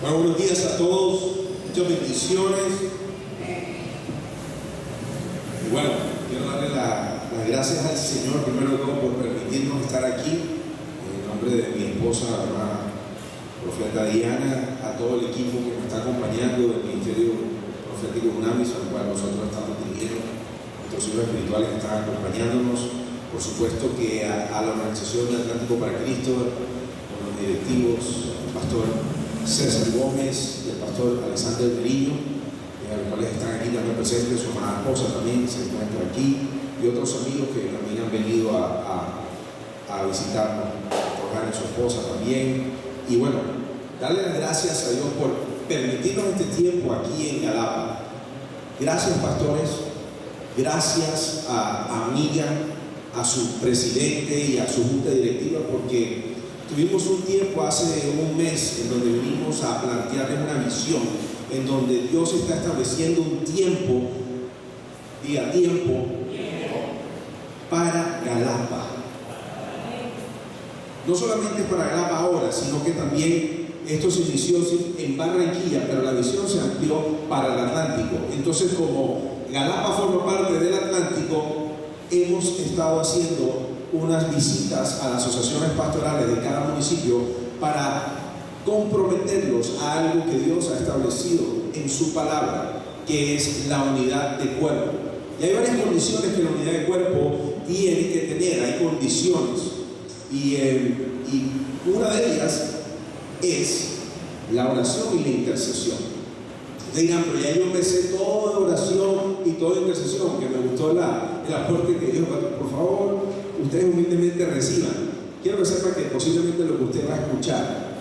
Bueno, buenos días a todos, muchas bendiciones. Y bueno, quiero darle las gracias al Señor, primero de todo, por permitirnos estar aquí, en nombre de mi esposa, la hermana profeta Diana, a todo el equipo que me está acompañando del Ministerio Profético UNAMIS, al cual nosotros estamos dirigiendo, nuestros hijos espirituales que están acompañándonos, por supuesto que a la organización de Atlántico para Cristo, con los directivos, el pastor César Gómez y el pastor Alexander Merillo, a los cuales están aquí también presentes, su hermana esposa también se encuentra aquí, y otros amigos que también han venido a visitarnos, a su esposa también. Y bueno, darle las gracias a Dios por permitirnos este tiempo aquí en Galapa. Gracias, pastores, gracias a Miriam, a su presidente y a su junta directiva, porque tuvimos un tiempo hace un mes en donde vinimos a plantearles una visión en donde Dios está estableciendo un tiempo, tiempo para Galapa. No solamente para Galapa ahora, sino que también esto se inició en Barranquilla, pero la visión se amplió para el Atlántico. Entonces, como Galapa forma parte del Atlántico, hemos estado haciendo unas visitas a las asociaciones pastorales de cada municipio para comprometerlos a algo que Dios ha establecido en su palabra, que es la unidad de cuerpo. Y hay varias condiciones que la unidad de cuerpo tiene que tener, hay condiciones, y una de ellas es la oración y la intercesión. Digan, pero ya yo empecé todo de oración y todo de intercesión, que me gustó el aporte que Dios, por favor, ustedes humildemente reciban. Quiero que sepan que posiblemente lo que usted va a escuchar,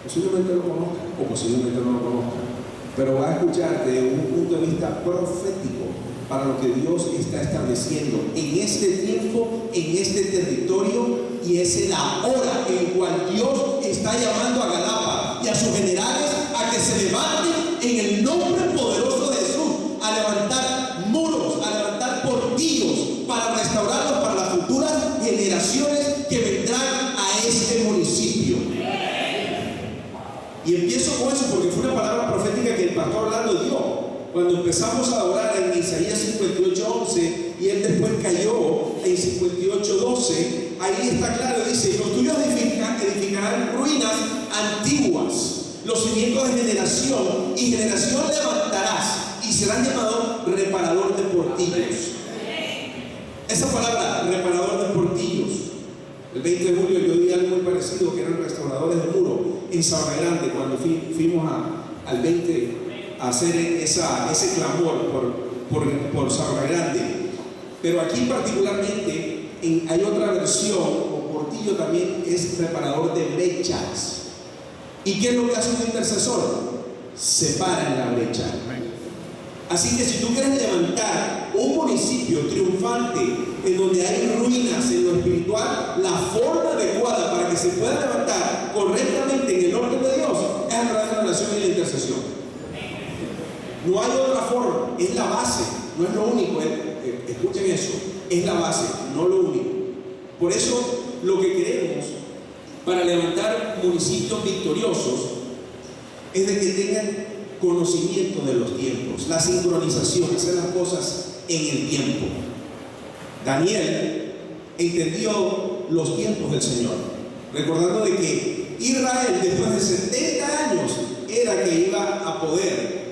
posiblemente lo conozca o posiblemente no lo conozca, pero va a escuchar de un punto de vista profético para lo que Dios está estableciendo en este tiempo, en este territorio, y es la hora en cual Dios está llamando a Galapa y a sus generales a que se levanten en el nombre poderoso de Jesús, a levantar muros, a levantar portillos para restaurarlos para las futuras generaciones que vendrán a este municipio. Y empiezo con eso porque fue una palabra profética que el pastor Orlando dio cuando empezamos a orar en Isaías 58:11, y él después cayó en 58:12. Ahí está claro, dice: los tuyos edificarán ruinas antiguas, los cimientos de generación y generación levantarás, y serán llamados reparador de portillos. Esa palabra, reparador de portillos, el 20 de julio yo di algo muy parecido, que eran restauradores de muro en Sabana Grande, cuando fuimos al 20 a hacer ese clamor por Sabana Grande. Pero aquí particularmente hay otra versión, o portillo también es reparador de brechas. ¿Y qué es lo que hace un intercesor? Se para en la brecha. Así que si tú quieres levantar un municipio triunfante en donde hay ruinas en lo espiritual, la forma adecuada para que se pueda levantar correctamente en el orden de Dios es a través de la oración y la intercesión. No hay otra forma, es la base, no es lo único. Escuchen eso, es la base, no lo único. Por eso lo que queremos para levantar municipios victoriosos es de que tengan conocimiento de los tiempos, la sincronización, hacer las cosas en el tiempo. Daniel entendió los tiempos del Señor, recordando de que Israel después de 70 años era que iba a poder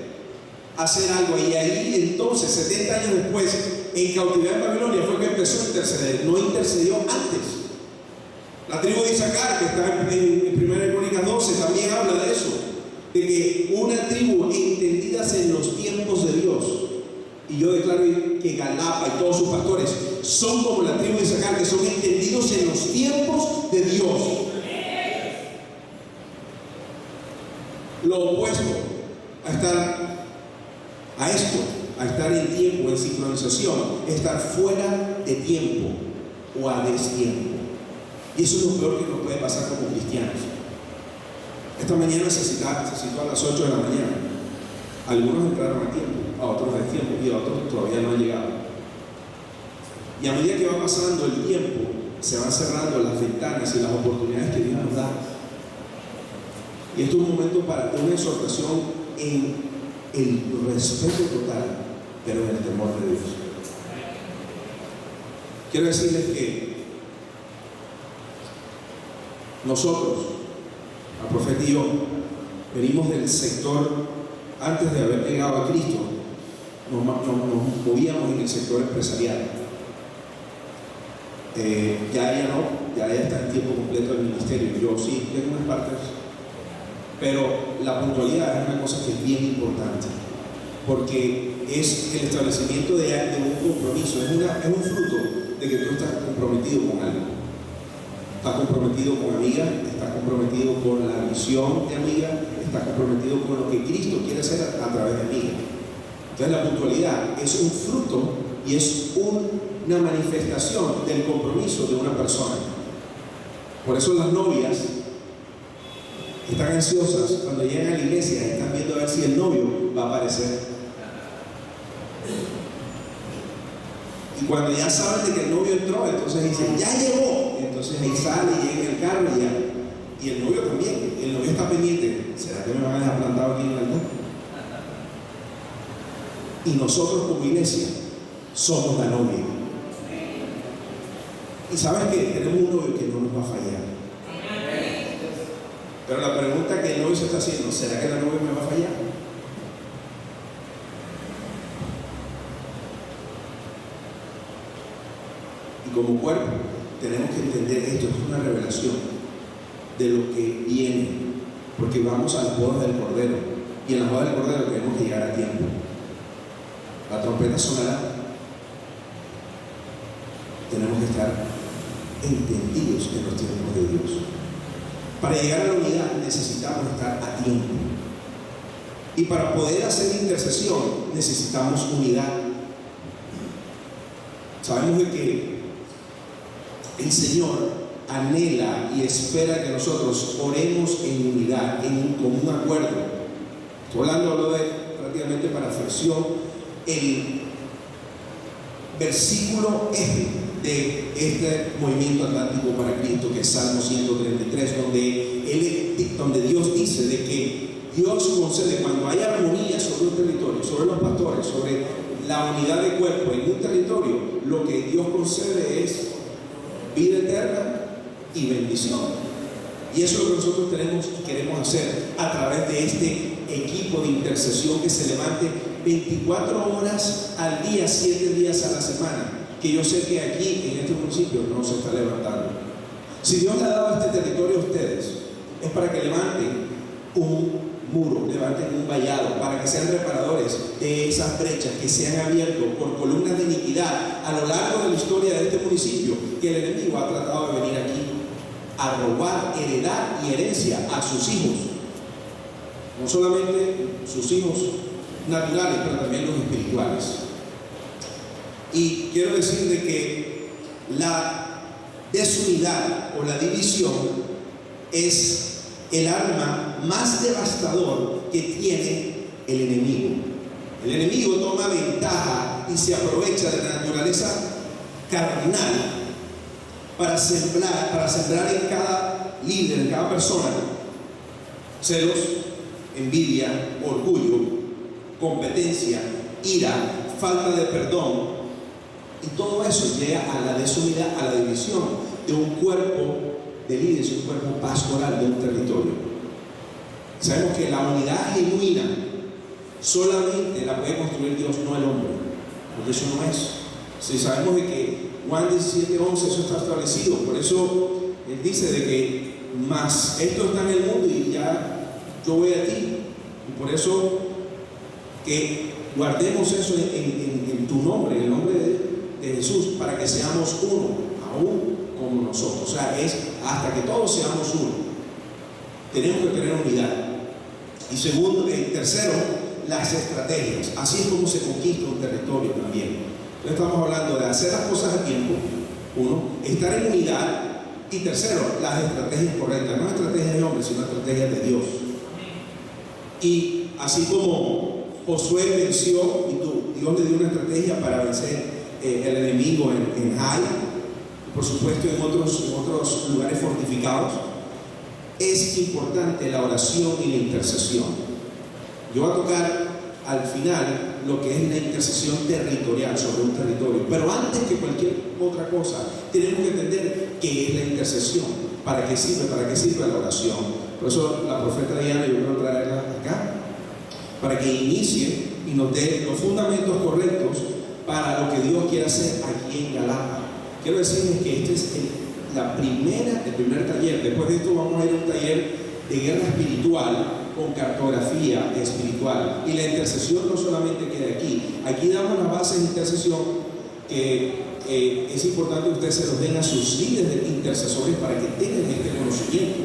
hacer algo, y ahí entonces 70 años después en cautividad en Babilonia fue que empezó a interceder, no intercedió antes. La tribu de Isaacar, que está en 1 Crónicas 12, también habla de eso, de que una tribu entendidas en los tiempos de Dios. Y yo declaro que Galapa y todos sus pastores son como la tribu de Isaacar, que son entendidos en los tiempos de Dios. Lo opuesto a estar en tiempo, en sincronización, es estar fuera de tiempo o a destiempo. Y eso es lo peor que nos puede pasar como cristianos. Esta mañana se citó a las 8 de la mañana. Algunos entraron a tiempo, a otros a destiempo, y a otros todavía no han llegado. Y a medida que va pasando el tiempo, se van cerrando las ventanas y las oportunidades que Dios nos da. Y esto es un momento para una exhortación en el respeto total, pero en el temor de Dios. Quiero decirles que nosotros, el profeta y yo, venimos del sector, antes de haber llegado a Cristo, nos movíamos en el sector empresarial. Ya no, ya está en tiempo completo del ministerio. Yo sí, en unas partes. Pero la puntualidad es una cosa que es bien importante, porque es el establecimiento de un compromiso, es un fruto de que tú estás comprometido con algo. Estás comprometido con amiga, estás comprometido con la misión de amiga, estás comprometido con lo que Cristo quiere hacer a través de amiga. Entonces la puntualidad es un fruto y es una manifestación del compromiso de una persona. Por eso las novias están ansiosas cuando llegan a la iglesia, están viendo a ver si el novio va a aparecer. Y cuando ya saben de que el novio entró, entonces dicen, ya llegó. Entonces ahí sale y llega en el carro y ya. Y el novio también. El novio está pendiente. ¿Será que me van a dejar plantado aquí en el altar? Y nosotros como iglesia somos la novia. Y sabes que tenemos un novio que no nos va a fallar. Pero la pregunta que el novio se está haciendo, ¿será que la novia me va a fallar? Y como cuerpo tenemos que entender esto, es una revelación de lo que viene, porque vamos a la boda del Cordero, y en la boda del Cordero tenemos que llegar a tiempo. La trompeta sonará, tenemos que estar entendidos en los tiempos de Dios. Para llegar a la unidad necesitamos estar a tiempo. Y para poder hacer intercesión necesitamos unidad. Sabemos de que el Señor anhela y espera que nosotros oremos en unidad, en un común acuerdo. Estoy hablando de prácticamente parafraseo el versículo de este movimiento atlántico para Cristo, que es Salmo 133, donde Dios dice de que Dios concede, cuando hay armonía sobre un territorio, sobre los pastores, sobre la unidad de cuerpo en un territorio, lo que Dios concede es vida eterna y bendición. Y eso es lo que nosotros tenemos y queremos hacer a través de este equipo de intercesión que se levante 24 horas al día, 7 días a la semana, que yo sé que aquí en este municipio no se está levantando. Si Dios le ha dado este territorio a ustedes, es para que levanten un muro, levanten un vallado, para que sean reparadores de esas brechas que se han abierto por columnas de iniquidad a lo largo de la historia de este municipio, que el enemigo ha tratado de venir aquí a robar heredad y herencia a sus hijos, no solamente sus hijos naturales, pero también los espirituales. Y quiero decir de que la desunidad o la división es el arma más devastador que tiene el enemigo. El enemigo toma ventaja y se aprovecha de la naturaleza carnal para sembrar en cada líder, en cada persona, celos, envidia, orgullo, competencia, ira, falta de perdón. Y todo eso llega a la desunidad, a la división de un cuerpo de líderes, un cuerpo pastoral de un territorio. Sabemos que la unidad genuina solamente la puede construir Dios, no el hombre, porque eso no es. Si sabemos de que Juan 17:11 eso está establecido, por eso él dice de que más esto está en el mundo y ya yo voy a ti, y por eso que guardemos eso en tu nombre, en el nombre de Jesús, para que seamos uno, aún como nosotros. O sea, es hasta que todos seamos uno. Tenemos que tener unidad. Y segundo, tercero, las estrategias. Así es como se conquista un territorio también. Entonces estamos hablando de hacer las cosas a tiempo, uno, estar en unidad, y tercero, las estrategias correctas. No estrategias de hombres, sino estrategias de Dios. Y así como Josué venció, y Dios le dio una estrategia para vencer el enemigo en Jai, por supuesto en otros lugares fortificados, es importante la oración y la intercesión. Yo voy a tocar al final lo que es la intercesión territorial sobre un territorio, pero antes que cualquier otra cosa tenemos que entender qué es la intercesión, para qué sirve la oración. Por eso la profeta Diana, yo quiero traerla acá para que inicie y nos dé los fundamentos correctos para lo que Dios quiere hacer aquí en Galapa. Quiero decirles que este es el primer taller. Después de esto vamos a ir a un taller de guerra espiritual con cartografía espiritual. Y la intercesión no solamente queda aquí. Aquí damos las bases de intercesión que es importante que ustedes se los den a sus líderes intercesores para que tengan este conocimiento.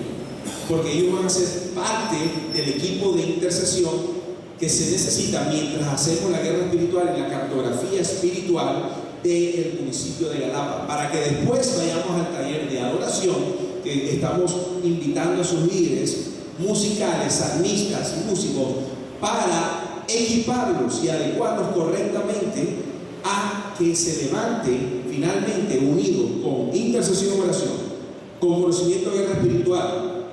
Porque ellos van a ser parte del equipo de intercesión que se necesita mientras hacemos la guerra espiritual y la cartografía espiritual del municipio de Galapa, para que después vayamos al taller de adoración que estamos invitando a sus líderes musicales, salmistas, músicos, para equiparlos y adecuarlos correctamente a que se levanten finalmente unidos con intercesión y oración, con conocimiento de guerra espiritual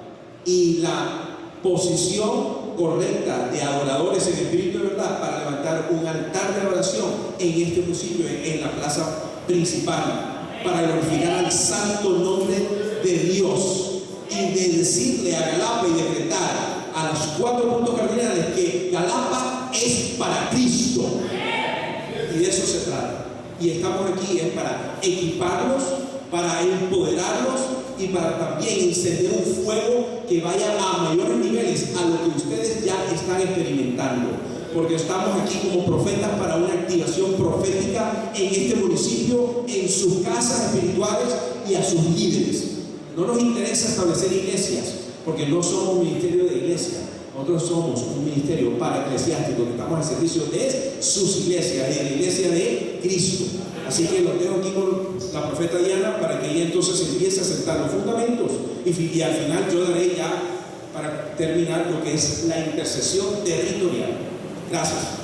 y la posición correcta de adoradores en espíritu de verdad para levantar un altar de oración en este municipio, en la plaza principal, para glorificar al santo nombre de Dios y de decirle a Galapa y decretar a los 4 puntos cardinales que Galapa es para Cristo, y de eso se trata. Y estamos aquí es para equiparlos, para empoderarlos y para también encender un fuego que vaya a mayores niveles a lo que ustedes ya están experimentando, porque estamos aquí como profetas para una activación profética en este municipio, en sus casas espirituales y a sus líderes. No nos interesa establecer iglesias, porque no somos un ministerio de iglesia. Nosotros somos un ministerio para eclesiástico que estamos al servicio de sus iglesias y de la iglesia de Cristo. Así que los dejo aquí con la profeta Diana para que ella entonces empiece a sentar los fundamentos y al final yo daré ya para terminar lo que es la intercesión territorial. Gracias.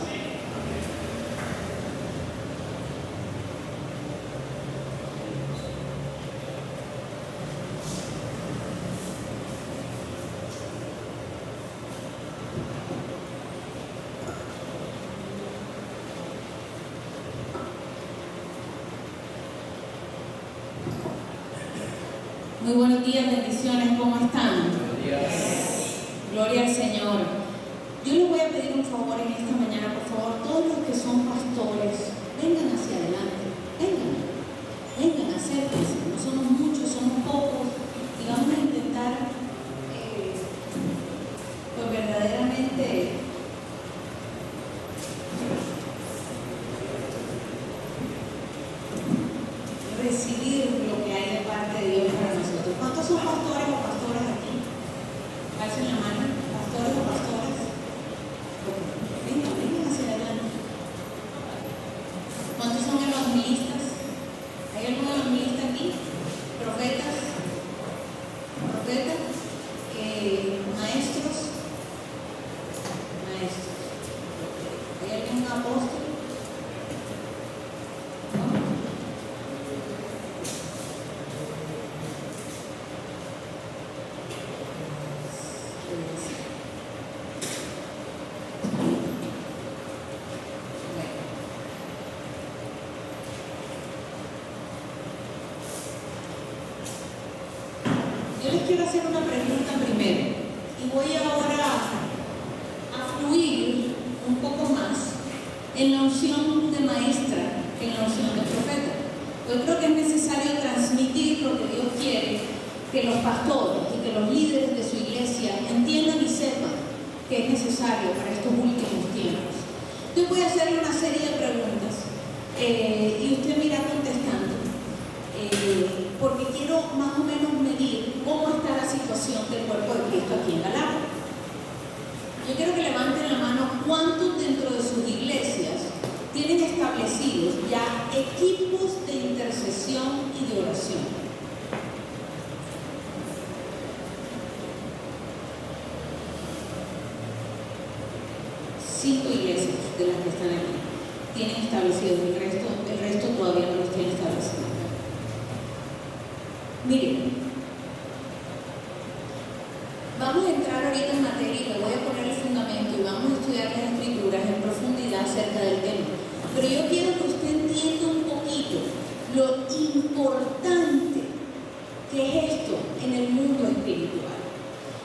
Muy buenos días, bendiciones, ¿cómo están? Gloria al Señor. Yo les voy a pedir un favor en esta mañana, por favor, todos los que son pastores, vengan hacia adelante, vengan, acérquense. No somos muchos, somos pocos, y vamos a intentar, pues verdaderamente, recibir lo que hay de parte de Dios para nosotros. ¿Cuántos son pastores o pastoras aquí? Alcen la mano, pastores o pastoras. Vengan hacia adelante. ¿Cuántos son evangelistas? ¿Hay algún evangelista aquí? ¿Profetas? ¿Maestros? ¿Hay algún apóstol? Yo les quiero hacer una pregunta primero y voy ahora a fluir un poco más en la unción de maestra que en la unción de profeta. Yo creo que es necesario transmitir lo que Dios quiere que los pastores y que los líderes de su iglesia entiendan y sepan que es necesario para estos últimos tiempos. Yo voy a hacerle una serie de preguntas y usted me irá contestando. Porque quiero más o menos medir cómo está la situación del cuerpo de Cristo aquí en Galapa. Yo quiero que levanten la mano cuántos dentro de sus iglesias tienen establecidos ya equipos de intercesión y de oración. Cinco iglesias de las que están aquí tienen establecidos, el resto todavía no los tienen establecidos. Miren, ahorita en materia y me voy a poner el fundamento y vamos a estudiar las escrituras en profundidad acerca del tema. Pero yo quiero que usted entienda un poquito lo importante que es esto en el mundo espiritual.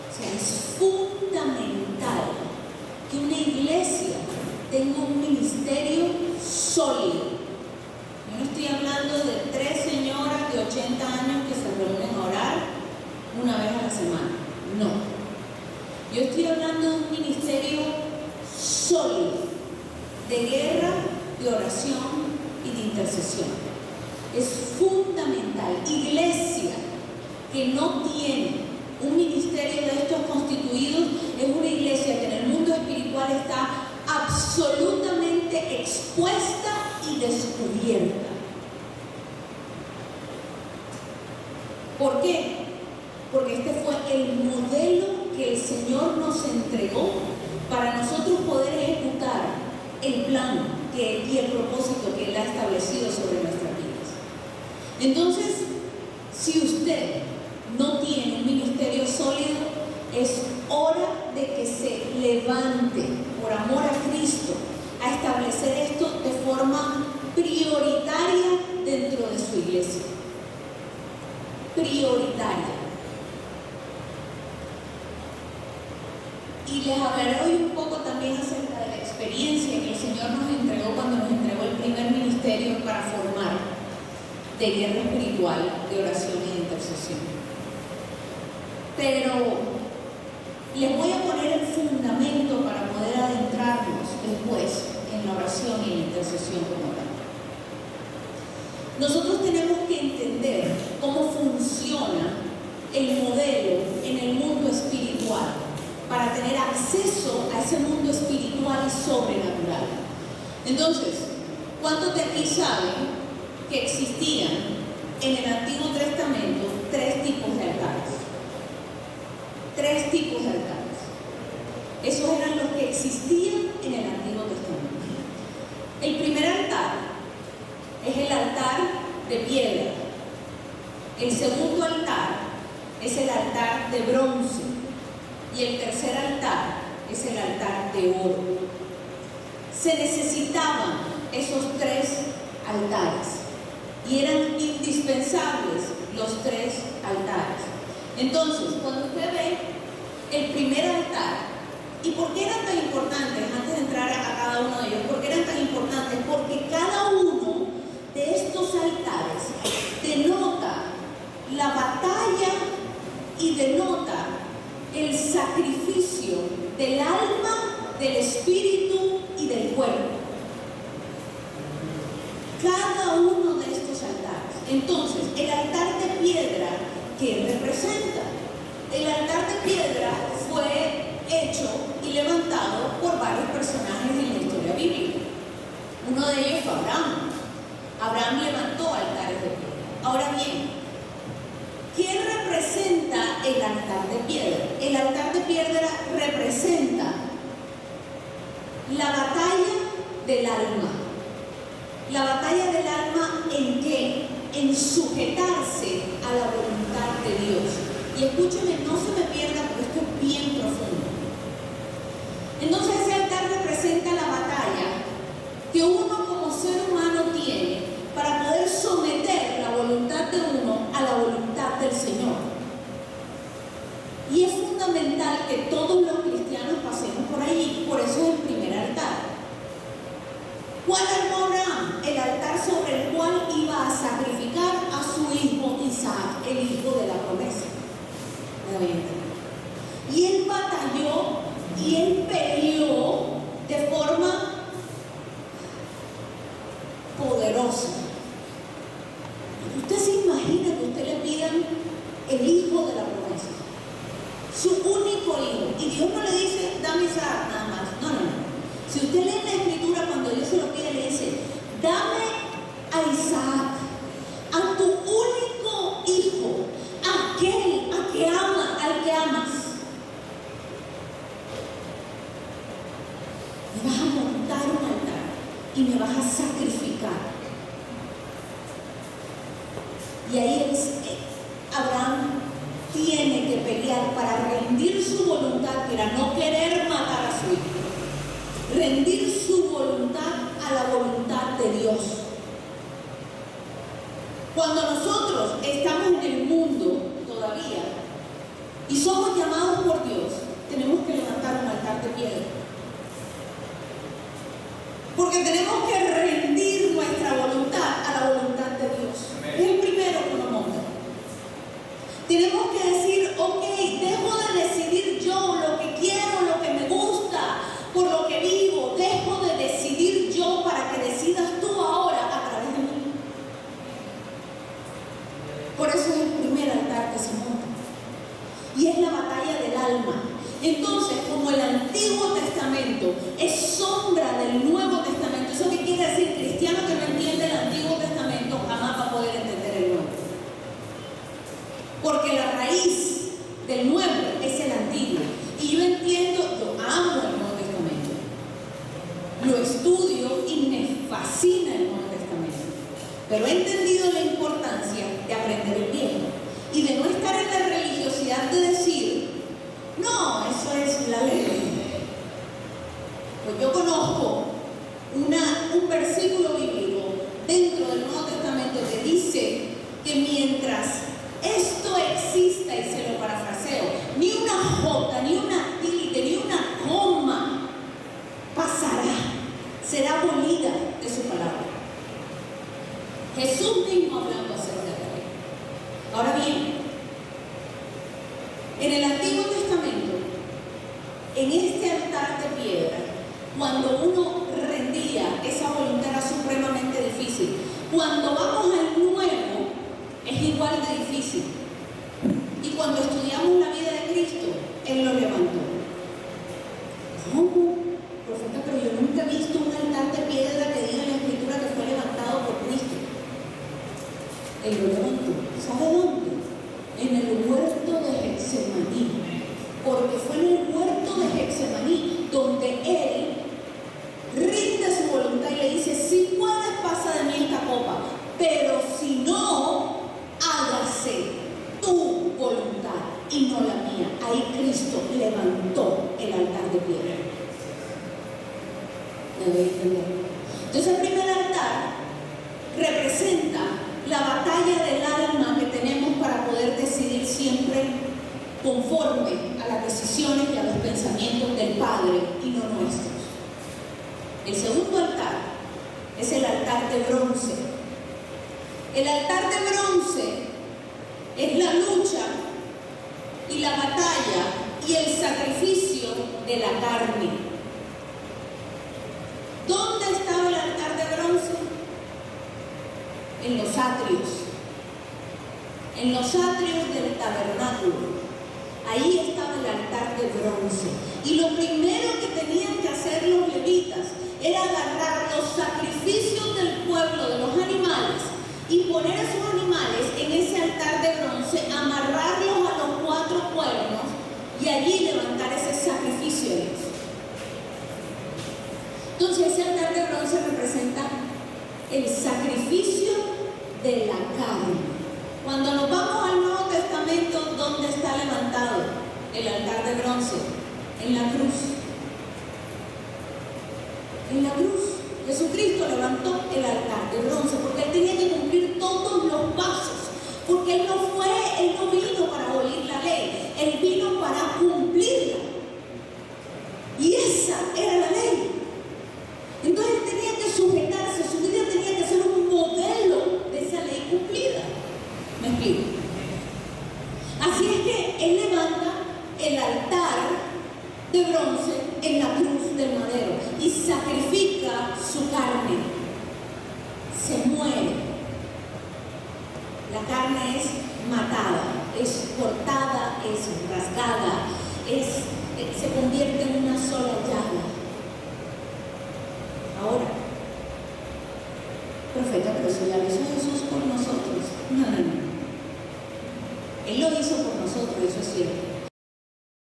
O sea, es fundamental que una iglesia tenga un ministerio sólido. Yo no estoy hablando de 3 señoras de 80 años que se reúnen a orar una vez a la semana. No. Yo estoy hablando de un ministerio sólido, de guerra, de oración y de intercesión. Es fundamental. Iglesia que no tiene un ministerio de estos constituidos es una iglesia que en el mundo espiritual está absolutamente expuesta y descubierta. ¿Por qué? Porque este fue el modelo que el Señor nos entregó para nosotros poder ejecutar el plan y el propósito que Él ha establecido sobre nuestras vidas. Entonces, si usted no tiene un ministerio sólido, es hora de que se levante por amor a Cristo a establecer esto de forma prioritaria dentro de su iglesia. Prioritaria. Y les hablaré hoy un poco también acerca de la experiencia que el Señor nos entregó cuando nos entregó el primer ministerio para formar de guerra espiritual, de oración y de intercesión. Pero les voy a poner el fundamento para poder adentrarnos después en la oración y en la intercesión como tal. Nosotros tenemos que entender cómo funciona el modelo en el mundo espiritual para tener acceso a ese mundo espiritual y sobrenatural. Entonces, ¿cuántos de aquí saben que existían en el Antiguo Testamento 3 tipos de altares? 3 tipos de altares. Esos eran los que existían en el Antiguo Testamento. El primer altar es el altar de piedra. El segundo altar es el altar de bronce. Y el tercer altar es el altar de oro. Se necesitaban esos 3 altares y eran indispensables los 3 altares. Entonces, cuando usted ve el primer altar, ¿y por qué eran tan importantes? Antes de entrar a cada uno de ellos, ¿por qué eran tan importantes? Porque cada uno de estos altares denota la batalla y denota el sacrificio del alma, del espíritu y del cuerpo. Cada uno de estos altares. Entonces, el altar de piedra, ¿qué representa? El altar de piedra fue hecho y levantado por varios personajes en la historia bíblica. Uno de ellos fue Abraham. Abraham levantó altares de piedra. Ahora bien, ¿qué representa el altar de piedra? El altar de piedra representa la batalla del alma. La batalla del alma, ¿en qué? En sujetarse a la voluntad de Dios. Y escúcheme, no se me pierda porque esto es bien profundo. Entonces ese altar representa la batalla que uno como ser humano tiene para poder someter la voluntad de uno a la voluntad del Señor. Y es fundamental que todos los cristianos pasemos por ahí, por eso es el primer altar. ¿Cuál armó Abraham? El altar sobre el cual iba a sacrificar a su hijo Isaac, el hijo de la promesa. Y él batalló y él peleó de forma poderosa. Usted se imagina que usted le pidan el hijo de la promesa, su único hijo, y Dios no le dice, dame Isaac nada más. No. Si usted lee la escritura, cuando Dios se lo pide, le dice, dame a Isaac, a tu único hijo, aquel al que amas. Me vas a montar un altar y me vas a sacrificar. Y ahí Abraham tiene que pelear para rendir su voluntad, que era no querer matar a su hijo. Rendir su voluntad a la voluntad de Dios. Cuando nosotros estamos en el mundo todavía y somos llamados por Dios, tenemos que levantar un altar de piedra. Porque tenemos que rendir nuestra voluntad a la voluntad de Dios. Es el primero que uno monta. Tenemos que decir, ok, dejo de decidir yo lo que quiero, lo que me gusta, por lo que vivo. Dejo de decidir yo para que decidas tú ahora a través de mí. Por eso es el primer altar que se monta. Y es la batalla del alma. Entonces, como el Antiguo Testamento es sombra del Nuevo Testamento, ¿eso qué quiere decir? Cristiano que no entiende el Antiguo Testamento jamás va a poder entender el Nuevo. Porque la raíz del Nuevo es el Antiguo. Y yo entiendo, yo amo el Nuevo Testamento. Lo estudio y me fascina el Nuevo Testamento. Pero he entendido la importancia de aprender el Viejo y de no estar en la religiosidad de decir, no, eso es la ley. Pues yo conozco un versículo bíblico dentro del Nuevo Testamento que dice que mientras esto exista, y se lo parafraseo, ni una jota, ni una tilde, ni una coma pasará, será abolida de su palabra. Jesús mismo hablando acerca de la ley. Ahora bien, en el Antiguo Testamento, en este altar de piedra, cuando uno rendía, esa voluntad era supremamente difícil. Cuando vamos al Nuevo, es igual de difícil. Y cuando estudiamos la vida de Cristo, Él lo levantó. ¿Cómo? Profeta, pero yo nunca he visto un altar de piedra que diga en la Escritura que fue levantado por Cristo. Él lo levantó. ¿Sabe dónde? En el huerto de Getsemaní. Porque fue en el huerto de Getsemaní donde Él rinde su voluntad y le dice, si puedes pasa de mí esta copa, pero si no, hágase tu voluntad y no la mía. Ahí Cristo levantó el altar de piedra. ¿Me voy a entender? Entonces el primer altar representa la batalla del alma que tenemos para poder decidir siempre conforme a las decisiones y a los pensamientos del Padre y no nuestros. El segundo altar es el altar de bronce. El altar de bronce es la lucha y la batalla y el sacrificio de la carne. ¿Dónde estaba el altar de bronce? En los atrios. En los atrios del tabernáculo. Ahí estaba el altar de bronce. Y lo primero que tenían que hacer los levitas era agarrar los sacrificios del pueblo, de los animales, y poner a esos animales en ese altar de bronce, amarrarlos a los 4 cuernos y allí levantar ese sacrificio a Dios. Entonces ese altar de bronce representa el sacrificio de la carne. Cuando nos vamos al Nuevo Testamento, ¿dónde está levantado el altar de bronce? En la cruz. En la cruz. Jesucristo levantó el altar de bronce porque Él tenía que cumplir todos los pasos. Porque Él no vino para abolir la ley, Él vino para cumplirla. Y esa era la ley. Entonces Él tenía que sujetarse, su vida tenía que ser un modelo de esa ley cumplida. ¿Me explico? Así es que Él levanta el altar de bronce en la cruz del madero y sacrifica su carne. Se muere. La carne es matada, es cortada, es rasgada, se convierte en una sola llaga. Ahora, profeta, pero si ya lo hizo Jesús por nosotros. No. Él lo hizo por nosotros, eso es cierto.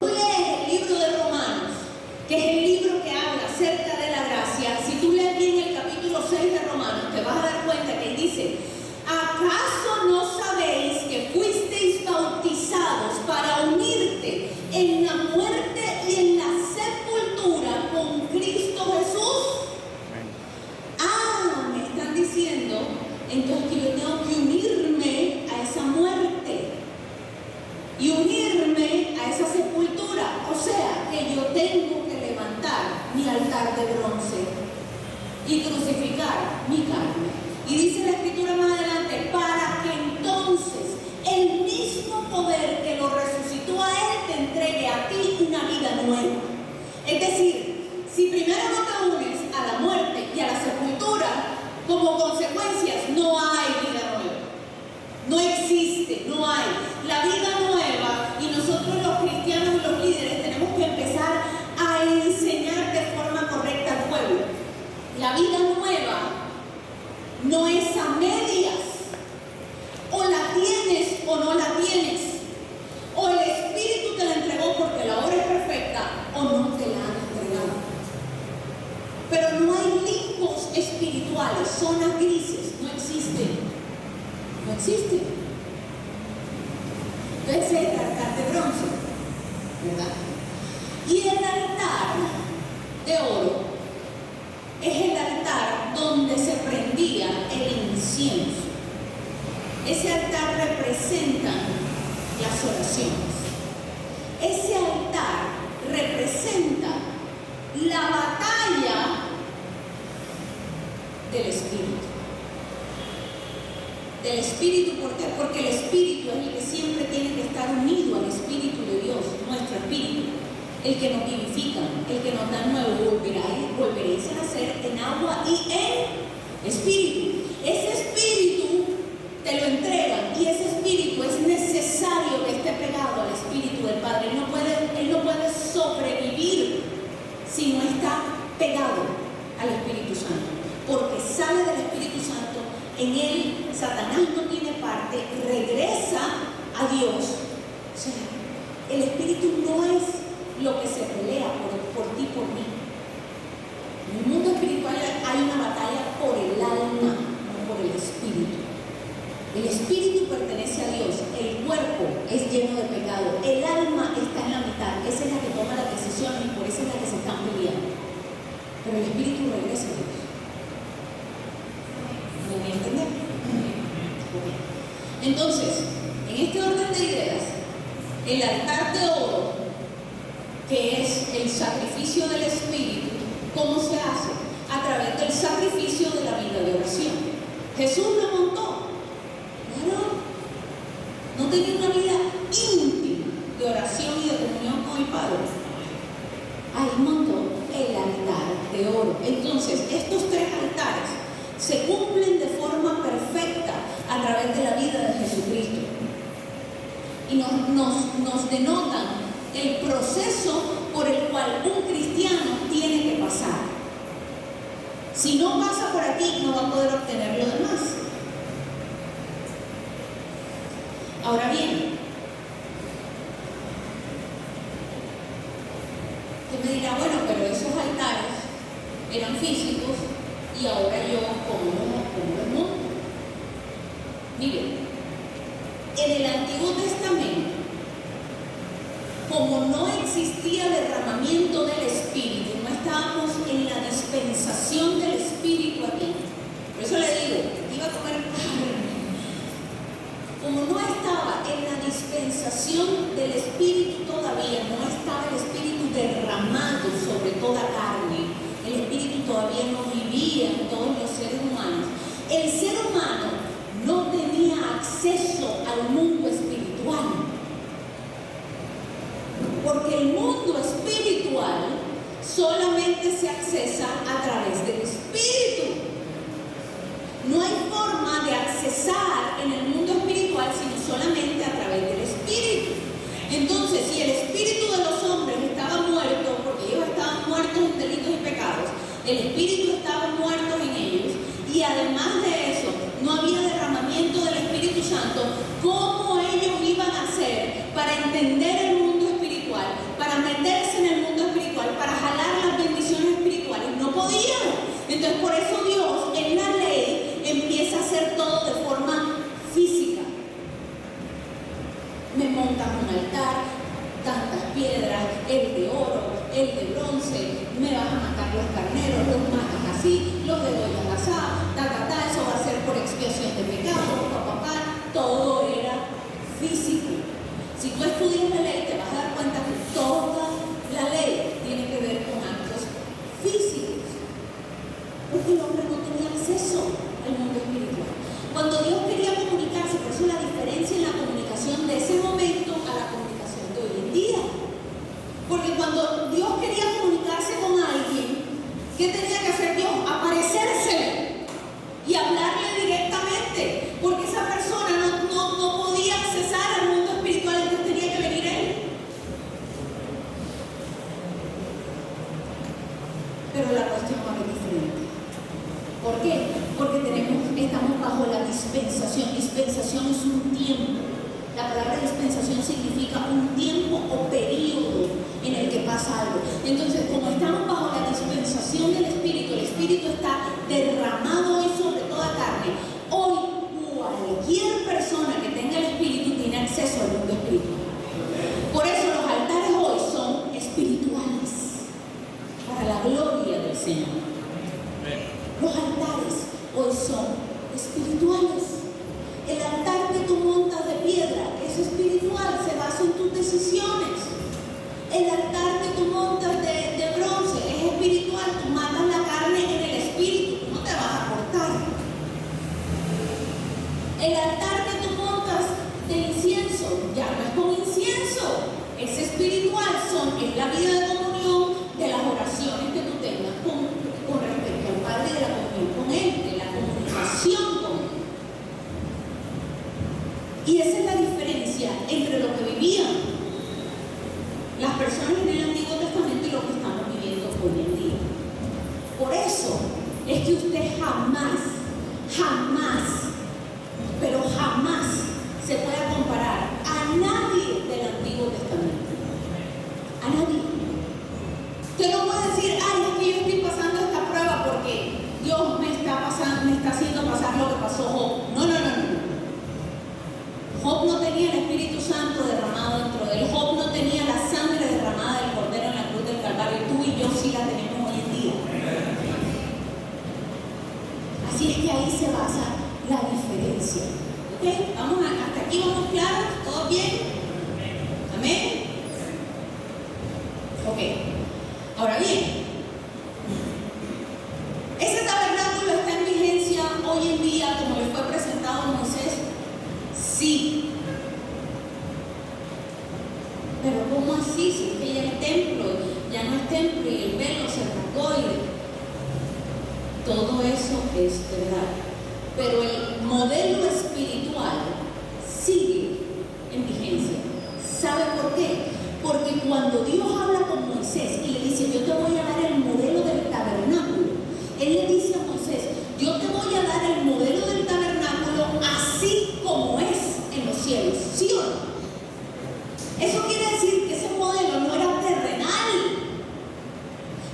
Tú lees el libro de Romanos, que es el libro que habla acerca de la gracia. Si tú lees bien el capítulo 6 de Romanos, te vas a dar cuenta que dice: ¿acaso no sabéis que fuisteis bautizados para levantar mi altar de bronce y crucificar mi carne. Y dice la Escritura más adelante, para que entonces el mismo poder que lo resucitó a él te entregue a ti una vida nueva. Es decir, si primero no te unes a la muerte y a la sepultura, como consecuencias no hay vida nueva. No existe, no hay. La vida nueva, y nosotros los cristianos y los líderes tenemos que empezar a enseñar de forma correcta al pueblo. La vida nueva no es a medias. O la tienes o no la tienes. O el Espíritu te la entregó porque la obra es perfecta, o no te la han entregado. Pero no hay limbos espirituales, zonas grises, no existen. No existen. Entonces es el altar de bronce, ¿verdad? Y el altar de oro es el altar donde se prendía el incienso. Ese altar representa las oraciones. Ese altar representa la batalla del Espíritu. Del Espíritu, ¿por qué? Porque el Espíritu es el que siempre tiene que estar unido al Espíritu de Dios, nuestro Espíritu, el que nos vivifica, el que nos da nuevo, volveréis a nacer en agua y en Espíritu. Ese Espíritu te lo entregan y ese Espíritu es necesario que esté pegado al Espíritu del Padre. Él no puede sobrevivir si no está pegado al Espíritu Santo, porque sale del Espíritu Santo. En él Satanás no tiene parte, regresa a Dios. O sea, el Espíritu no es lo que se pelea por ti, por mí. En el mundo espiritual hay una batalla por el alma, no por el Espíritu. El Espíritu pertenece a Dios, el cuerpo es lleno de pecado, el alma está en la mitad, esa es la que toma las decisiones y por eso es la que se están peleando. Pero el Espíritu regresa a Dios. ¿Me voy a entender? Entonces, en este orden de ideas, el altar de oro, que es el sacrificio del Espíritu, ¿cómo se hace? A través del sacrificio de la vida de oración. Jesús lo montó. Claro, no tenía una vida íntima de oración y de comunión con el Padre. Ahí montó el altar de oro. Entonces, estos tres altares se cumplen de forma perfecta a través de la vida de Jesucristo y nos denotan el proceso por el cual un cristiano tiene que pasar. Si no pasa por aquí, no va a poder obtener lo demás. Ahora bien, usted me dirá, bueno, pero esos altares eran físicos y ahora yo, ¿cómo los monto? Miren, en el Antiguo Testamento, como no existía derramamiento del Espíritu, no estábamos en la dispensación del Espíritu aquí. Por eso le digo, iba a comer carne. Como no estaba en la dispensación del Espíritu todavía, no estaba el Espíritu derramado sobre toda carne, el Espíritu todavía no vivía en todos los seres humanos. El ser humano no tenía acceso al mundo espiritual, porque el mundo espiritual solamente se accesa a través del Espíritu. No hay forma de accesar en el mundo espiritual sino solamente a través del Espíritu. Entonces, si el espíritu de los hombres estaba muerto, porque ellos estaban muertos en delitos y pecados, el Espíritu estaba muerto en ellos, y además de eso, no había derramamiento del Espíritu Santo, ¿cómo ellos iban a hacer para entender el mundo espiritual, para meterse en el mundo espiritual, para jalar las bendiciones espirituales? No podían. Entonces, por eso Dios en la ley empieza a hacer todo de forma física. Me montas un altar, tantas piedras, el de oro, el de bronce, me vas a matar los carneros, los matas así, los degollas así, eso va a ser por expiación de pecado, todo era físico. Si tú estudias la ley, te vas a dar cuenta que toda la ley tiene que ver con actos pero la cuestión ahora es diferente. ¿Por qué? Porque estamos bajo la dispensación. Dispensación es un tiempo. La palabra dispensación significa un tiempo o periodo en el que pasa algo. Entonces, como estamos bajo la dispensación del Espíritu, el Espíritu está derramado hoy sobre toda carne. Hoy, cualquier persona que tenga el Espíritu tiene acceso al mundo espiritual. Por eso los altares hoy son espirituales, para la gloria del Señor. Los altares hoy son espirituales. El altar que tú montas de piedra es espiritual, se basa en tus decisiones. El altar que tú montas de bronce es espiritual, tú matas la carne en el espíritu, tú no te vas a cortar. El altar que tú montas de incienso ya no es con incienso, es espiritual, es la vida de comunión de las oraciones que tú tengas con respecto al Padre, de la comunión con Él, de la comunicación con Él. Y esa es la diferencia entre lo que vivían las personas en el Antiguo Testamento y lo que estamos viviendo hoy en día. Por eso es que usted jamás, pero jamás se puede comparar a nadie del Antiguo Testamento. A nadie. Usted no puede decir, ay, es que yo estoy pasando esta prueba porque Dios me está haciendo pasar lo que pasó Job. No. Job no tenía el Espíritu Santo derramado dentro de él. Job no tenía la sangre derramada del Cordero en la cruz del Calvario. Tú y yo sí la tenemos hoy en día. Así es que ahí se basa la diferencia. ¿Ok? Hasta aquí vamos claros. ¿Todo bien? ¿Amén? Ok. Ahora bien, ese tabernáculo está en vigencia hoy en día como le fue presentado a Moisés. Sí. Pero ¿cómo así? Si es que ya el templo ya no es templo y el velo se rasgó y todo eso es verdad. Pero el modelo espiritual sigue en vigencia. ¿Sabe por qué? Porque cuando Dios habla con Moisés y le dice, yo te voy a dar el modelo del tabernáculo, Él le dice a Moisés, yo te voy a dar el modelo del tabernáculo así como es en los cielos, ¿sí o no? Eso quiere decir que ese modelo no era terrenal.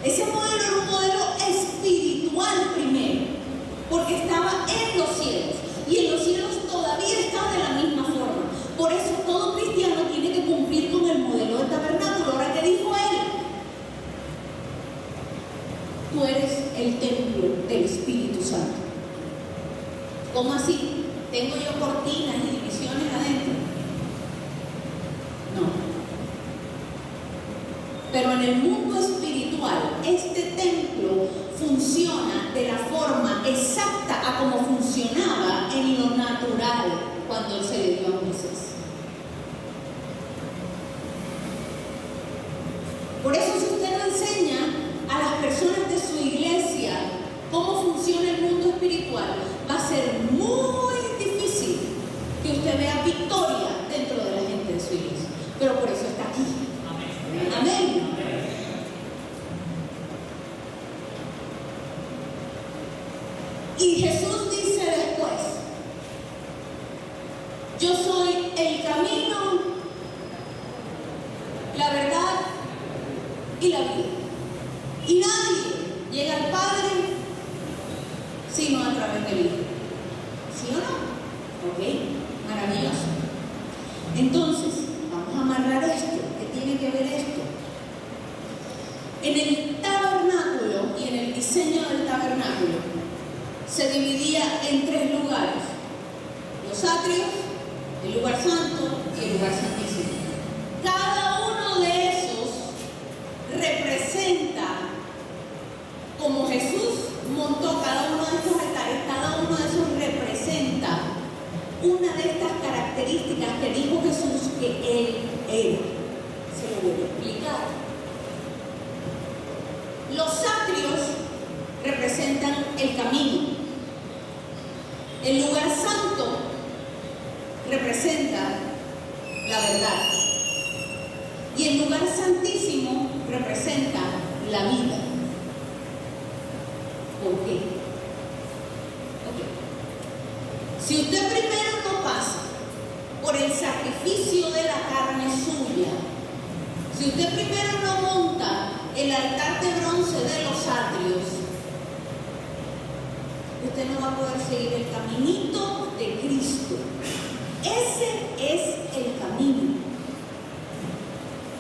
Ese modelo era un modelo espiritual primero, porque estaba en los cielos, y en los cielos todavía está de la misma forma. Por eso todo cristiano tiene que cumplir con el modelo del tabernáculo. Ahora, ¿qué dijo él? Tú eres el templo del Espíritu Santo. ¿Cómo así? ¿Tengo yo cortinas y divisiones adentro? No. Pero en el mundo espiritual, este templo funciona de la forma exacta a como funcionaba en lo natural cuando Él se le dio a Moisés. Por eso, si usted no enseña a las personas de su iglesia cómo funciona el mundo espiritual, va a ser muy difícil que usted vea victoria dentro de la gente de su iglesia. Pero por eso está aquí. Amén. Y Jesús dice después, yo soy el camino, la verdad y la vida. Y nadie llega al Padre sino a través del Hijo. ¿Sí o no? Ok, maravilloso. Entonces, vamos a amarrar esto. ¿Qué tiene que ver esto? En el tabernáculo y en el diseño del tabernáculo se dividía en tres lugares: los atrios, el lugar santo y el lugar santísimo. Cada uno de esos representa, como Jesús montó cada uno de estos altares, cada uno de esos representa una de estas características que dijo Jesús que Él era. Se lo voy a explicar. Los atrios representan el camino. El lugar santo representa la verdad. Y el lugar santísimo representa la vida. ¿Por qué? Okay. Si usted primero no pasa por el sacrificio de la carne suya, si usted primero no monta el altar de bronce de los atrios, usted no va a poder seguir el caminito de Cristo. Ese es el camino.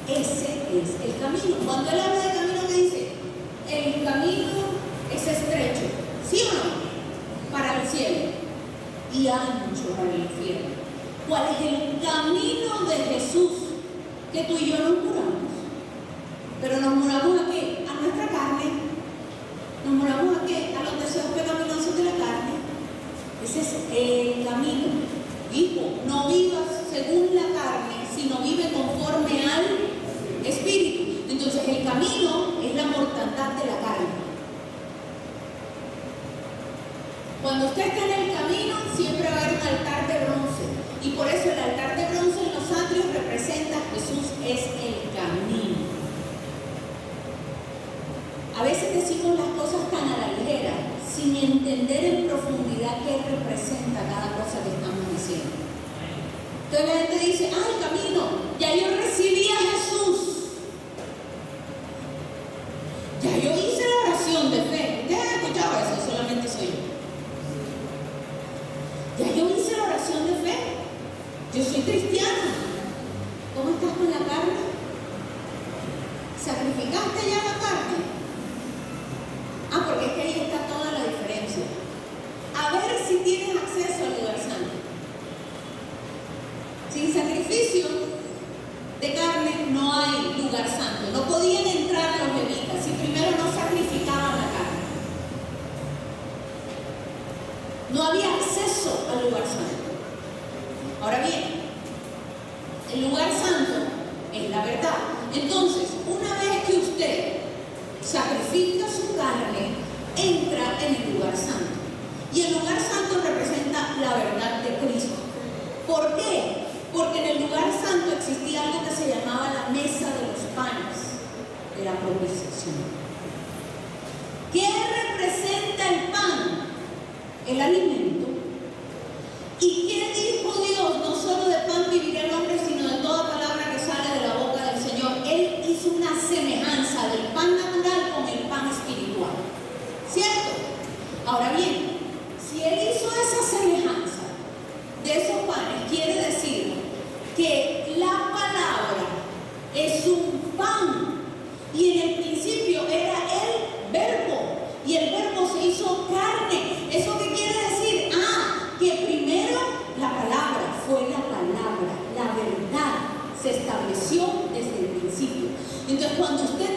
Ese es el camino. Cuando él habla de camino, ¿qué dice? El camino es estrecho, ¿sí o no? Para el cielo y ancho para el infierno. ¿Cuál es el camino de Jesús? Que tú y yo nos muramos. Pero nos muramos a qué? A nuestra carne. Nos muramos a qué? A los deseos pecaminosos de la carne. Ese es el camino. Hijo, no vivas según la carne, sino vive conforme al Espíritu. Entonces el camino es la mortandad de la carne. Cuando usted está en el camino, siempre va a haber un altar de bronce. Y por eso el altar de bronce en los atrios representa a Jesús es el camino. A veces decimos las cosas tan a la ligera, sin entender en profundidad qué representa cada cosa que estamos diciendo. Entonces la gente dice, el camino, ya yo recibí a Jesús. Ya yo hice la oración de fe. ¿Usted ha escuchado eso? Solamente soy yo. Ya yo hice la oración de fe. Yo soy cristiana. ¿Cómo estás con la carne? ¿Sacrificaste ya la carne? Porque es que ahí está toda la diferencia. A ver si tienes acceso al lugar santo. Sin sacrificio de carne no hay lugar santo. No podían entrar los levitas si primero no sacrificaban la carne. No había acceso al lugar santo. Ahora bien, el lugar santo es la verdad. Entonces, una vez que usted sacrifica su carne, entra en el lugar santo. Y el lugar santo representa la verdad de Cristo. ¿Por qué? Porque en el lugar santo existía algo que se llamaba la mesa de los panes de la propiciación. ¿Qué representa el pan? El alimento. ¿Y qué dijo Dios? No solo de pan vivirá el hombre, sino de toda palabra que sale de la boca del Señor. Él hizo una semejanza del pan natural con el pan espiritual. ¿Cierto? Ahora bien, si Él hizo esa semejanza de esos panes, quiere decir que la palabra es un pan. Y en el principio era el verbo. Y el verbo se hizo carne. ¿Eso qué quiere decir? Que primero la palabra fue la palabra. La verdad se estableció desde el principio. Entonces cuando usted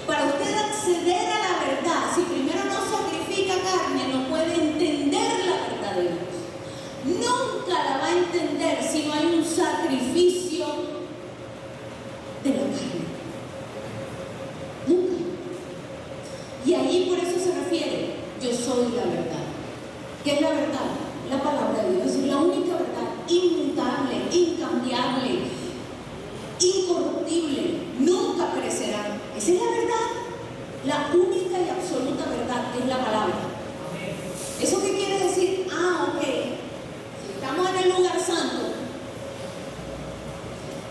para usted acceder a la verdad, si primero no sacrifica carne, no puede entender la verdad de Dios. Nunca la va a entender si no hay un sacrificio de la carne. Nunca. Y allí por eso se refiere, yo soy la verdad. ¿Qué es la verdad? La palabra de Dios es la única verdad, inmutable, incambiable, incorruptible, nunca perecerá. Esa es la verdad. La única y absoluta verdad es la palabra. ¿Eso qué quiere decir? Ok. Si estamos en el lugar santo,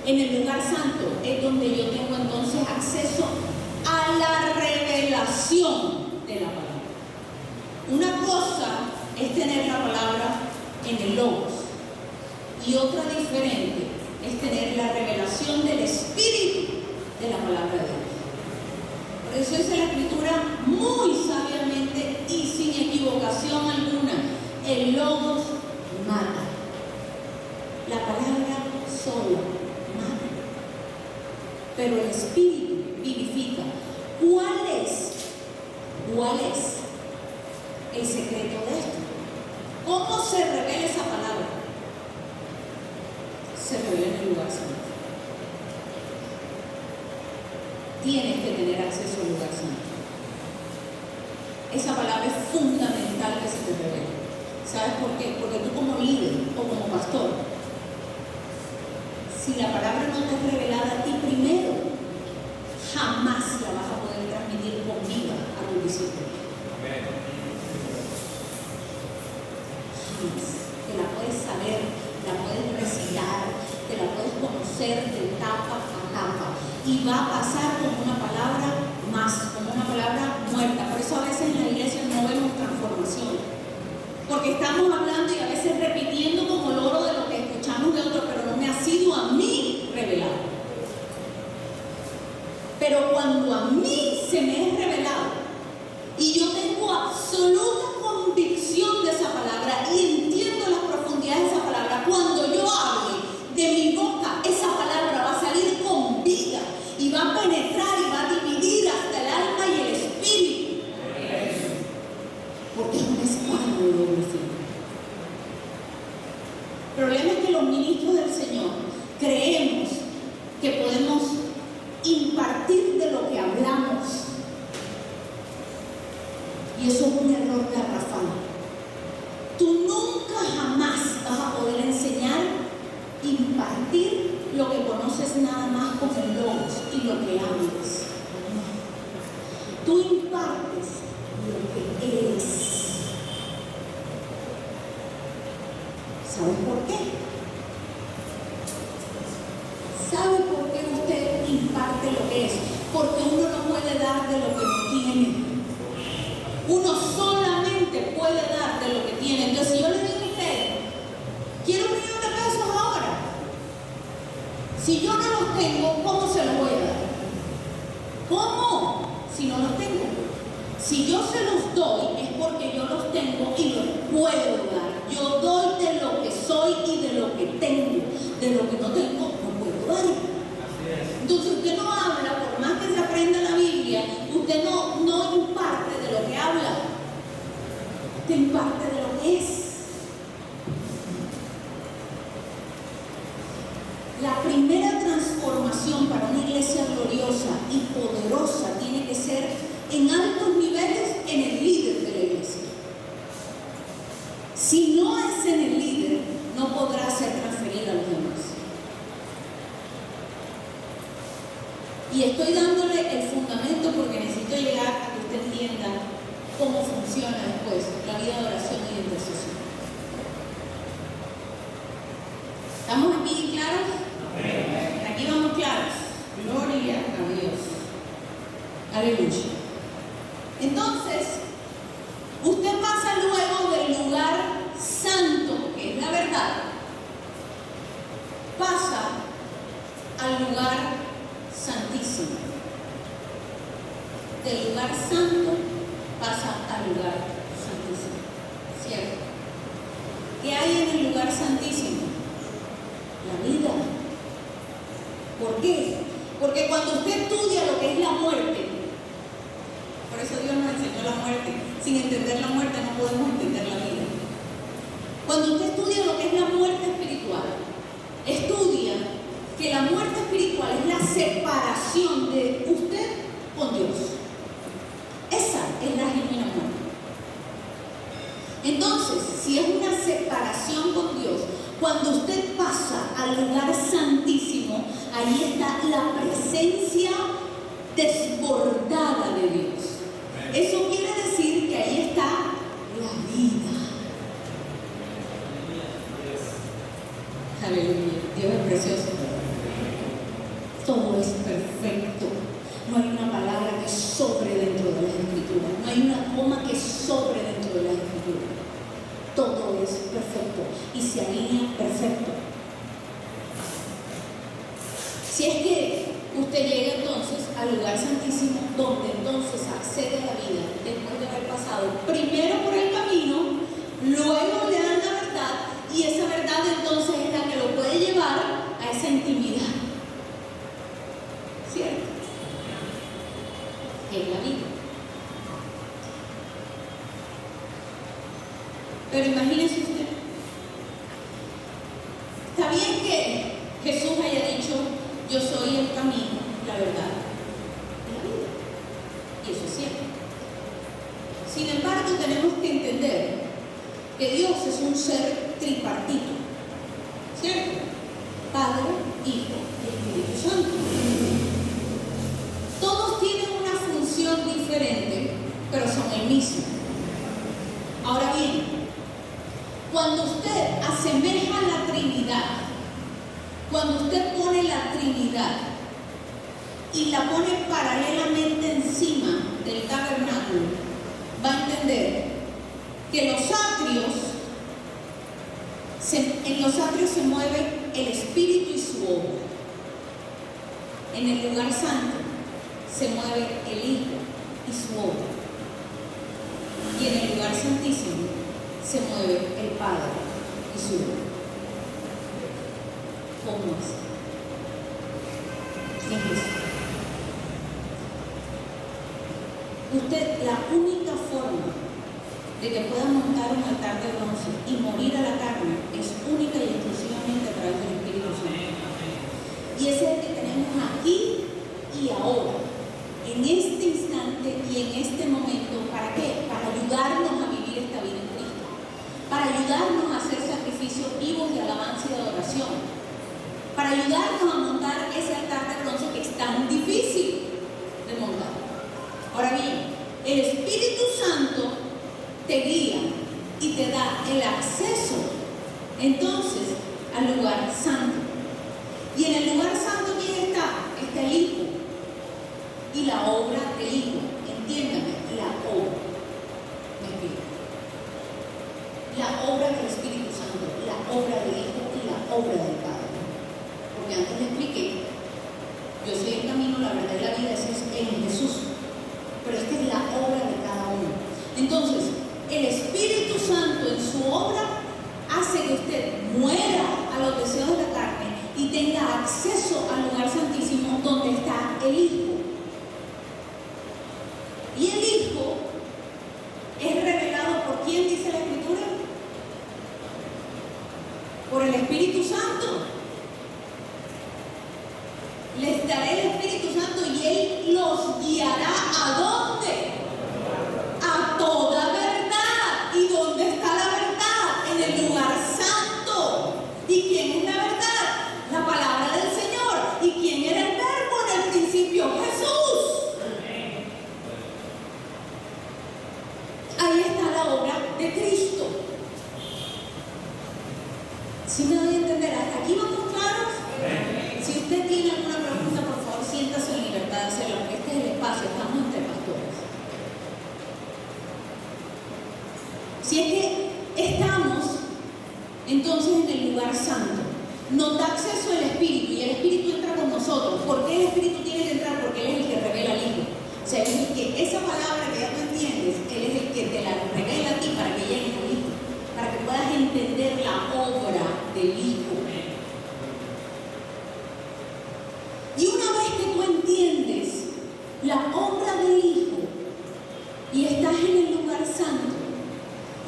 en el lugar santo es donde yo tengo entonces acceso a la revelación de la palabra. Una cosa es tener la palabra en el logos y otra diferente es tener la revelación del Espíritu de la palabra de Dios. Por eso dice la Escritura muy sabiamente y sin equivocación alguna, el logos mata. La palabra sola mata, pero el Espíritu vivifica. ¿Cuál es el secreto de esto? ¿Cómo se revela esa palabra? Se revela en el lugar santo. Tienes que tener acceso al lugar santo. Esa palabra es fundamental que se te revele. ¿Sabes por qué? Porque tú como líder o como pastor, si la palabra no te es revelada a ti primero, jamás la vas a poder transmitir con vida a tus discípulos. sabes, te la puedes saber, te la puedes recitar, te la puedes conocer de tapa a tapa, y va a pasar como una palabra más, como una palabra muerta. Por eso a veces en la iglesia no vemos transformación, porque estamos hablando y a veces repitiendo como loro de lo que escuchamos de otro, pero no me ha sido a mí revelado. Pero cuando a mí se me es revelado y yo tengo absoluta convicción de esa palabra y entiendo las profundidades de esa palabra, cuando yo hable de mi boca, esa palabra va a salir con vida y va a penetrar y va a dividir hasta el alma y el espíritu, porque es una espada de doble filo. El problema es que los ministros del Señor creemos que podemos impartir de lo que hablamos, y eso es un error garrafal. Tú nunca jamás vas a poder enseñar, impartir lo que conoces nada más como logos y lo que hablas. Tú impartes lo que eres. ¿Sabes por qué? ¿Sabe por qué usted imparte lo que es? Porque uno no puede dar de lo que no tiene. Uno solamente puede dar de lo que tiene. Entonces, si yo le digo a usted, quiero $1 millón de pesos ahora, si yo no los tengo, ¿cómo se los voy a dar? ¿Cómo? Si no los tengo. Si yo se los doy, es porque yo los tengo y los puedo dar. Yo doy de lo que soy y de lo que tengo. De lo que no tengo, no puedo dar. Entonces, usted no habla, por más que se aprenda la Biblia, usted no imparte de lo que habla, usted imparte de lo que es. La primera transformación para una iglesia gloriosa y poderosa tiene que ser en altos niveles en el líder de la iglesia. Si no es en el líder, no podrá ser transferida a los demás. Y estoy dándole el fundamento porque necesito llegar a que usted entienda cómo funciona después la vida de oración y de intercesión. ¿Estamos aquí claros? Aquí vamos claros. Gloria a Dios. Aleluya. Entonces, usted pasa luego del lugar santo, que es la verdad, pasa al lugar santísimo. Del lugar santo pasa al lugar santísimo. ¿Cierto? ¿Qué hay en el lugar santísimo? La vida. ¿Por qué? Porque cuando usted estudia lo que es la muerte, por eso Dios nos enseñó la muerte. Sin entender la muerte no podemos entender la vida. Cuando usted estudia lo que es la muerte espiritual, estudia que la muerte espiritual es la separación de usted con Dios. Esa es la genuina muerte. Entonces, si es una separación con Dios, cuando usted pasa al lugar santísimo, ahí está la presencia desbordada de Dios. Eso quiere decir que ahí está la vida. Aleluya. Dios es precioso. Todo es perfecto. No hay una palabra que sobre dentro de las Escrituras. No hay una coma que sobre dentro de las Escrituras. Todo es perfecto y se alinea perfecto. Si es que usted llega entonces al lugar santísimo, donde entonces accede a la vida después de haber pasado primero por el camino, luego le dan la verdad, y esa verdad entonces es la que lo puede llevar a esa intimidad. ¿Cierto? Es la vida. Pero imagínese usted, está bien que Jesús haya dicho: yo soy el camino, la verdad y la vida, y eso es cierto. Sin embargo, tenemos que entender que Dios es un ser tripartito, ¿cierto? Padre, Hijo y Espíritu Santo. Todos tienen una función diferente, pero son el mismo. Ahora bien, Cuando usted asemeja la Trinidad, cuando usted pone la Trinidad y la pone paralelamente encima del tabernáculo, va a entender que en los atrios se mueve el Espíritu y su obra. En el lugar santo se mueve el Hijo y su obra. Y en el lugar santísimo se mueve el Padre y su obra. ¿Cómo es? En Jesús. Usted, la única forma de que pueda montar un altar de bronce y morir a la carne es única y exclusivamente a través del Espíritu Santo. Y ese es el que tenemos aquí y ahora, en este instante y en este momento. ¿Para qué? Para ayudarnos a vivir esta vida en Cristo, para ayudarnos a hacer sacrificios vivos de alabanza y de adoración, para ayudarnos a montar ese altar de bronce que es tan difícil de montar. Ahora bien, el Espíritu Santo te guía y te da el acceso entonces al lugar santo. Y en el lugar santo, ¿quién está? Está el Hijo y la obra del Hijo. Entiéndame, la obra. ¿Me explico? La obra del Espíritu Santo, la obra del Hijo y la obra del Padre. Porque antes le expliqué, yo soy el camino, la verdad y la vida, ese es en Jesús. Pero esta es la obra de cada uno. Entonces, el Espíritu Santo en su obra hace que usted muera a los deseos de la carne y tenga acceso al lugar santísimo donde está el Hijo. Y el Hijo es revelado por ¿quién dice la Escritura? Por el Espíritu Santo. Les daré el Espíritu Santo y Él los guiará ¿a dónde? A toda verdad. ¿Y dónde está la verdad? En el lugar santo. ¿Y quién es la verdad? La palabra del Señor. ¿Y quién era el verbo en el principio? Jesús. Ahí está la obra de Cristo. ¿Sí me doy a entender? ¿Hasta aquí vamos claros? Si usted tiene alguna pregunta, por favor, siéntase en libertad de hacerlo, porque este es el espacio, estamos entre pastores. Si es que estamos entonces en el lugar santo, nos da acceso el Espíritu y el Espíritu entra con nosotros. ¿Por qué el Espíritu tiene que entrar? Porque Él es el que revela al Hijo. O sea, Él es el que esa palabra que ya tú entiendes, Él es el que te la revela a ti para que llegues al Hijo, para que puedas entender la obra del Hijo. Y una vez que tú entiendes la obra del Hijo y estás en el lugar santo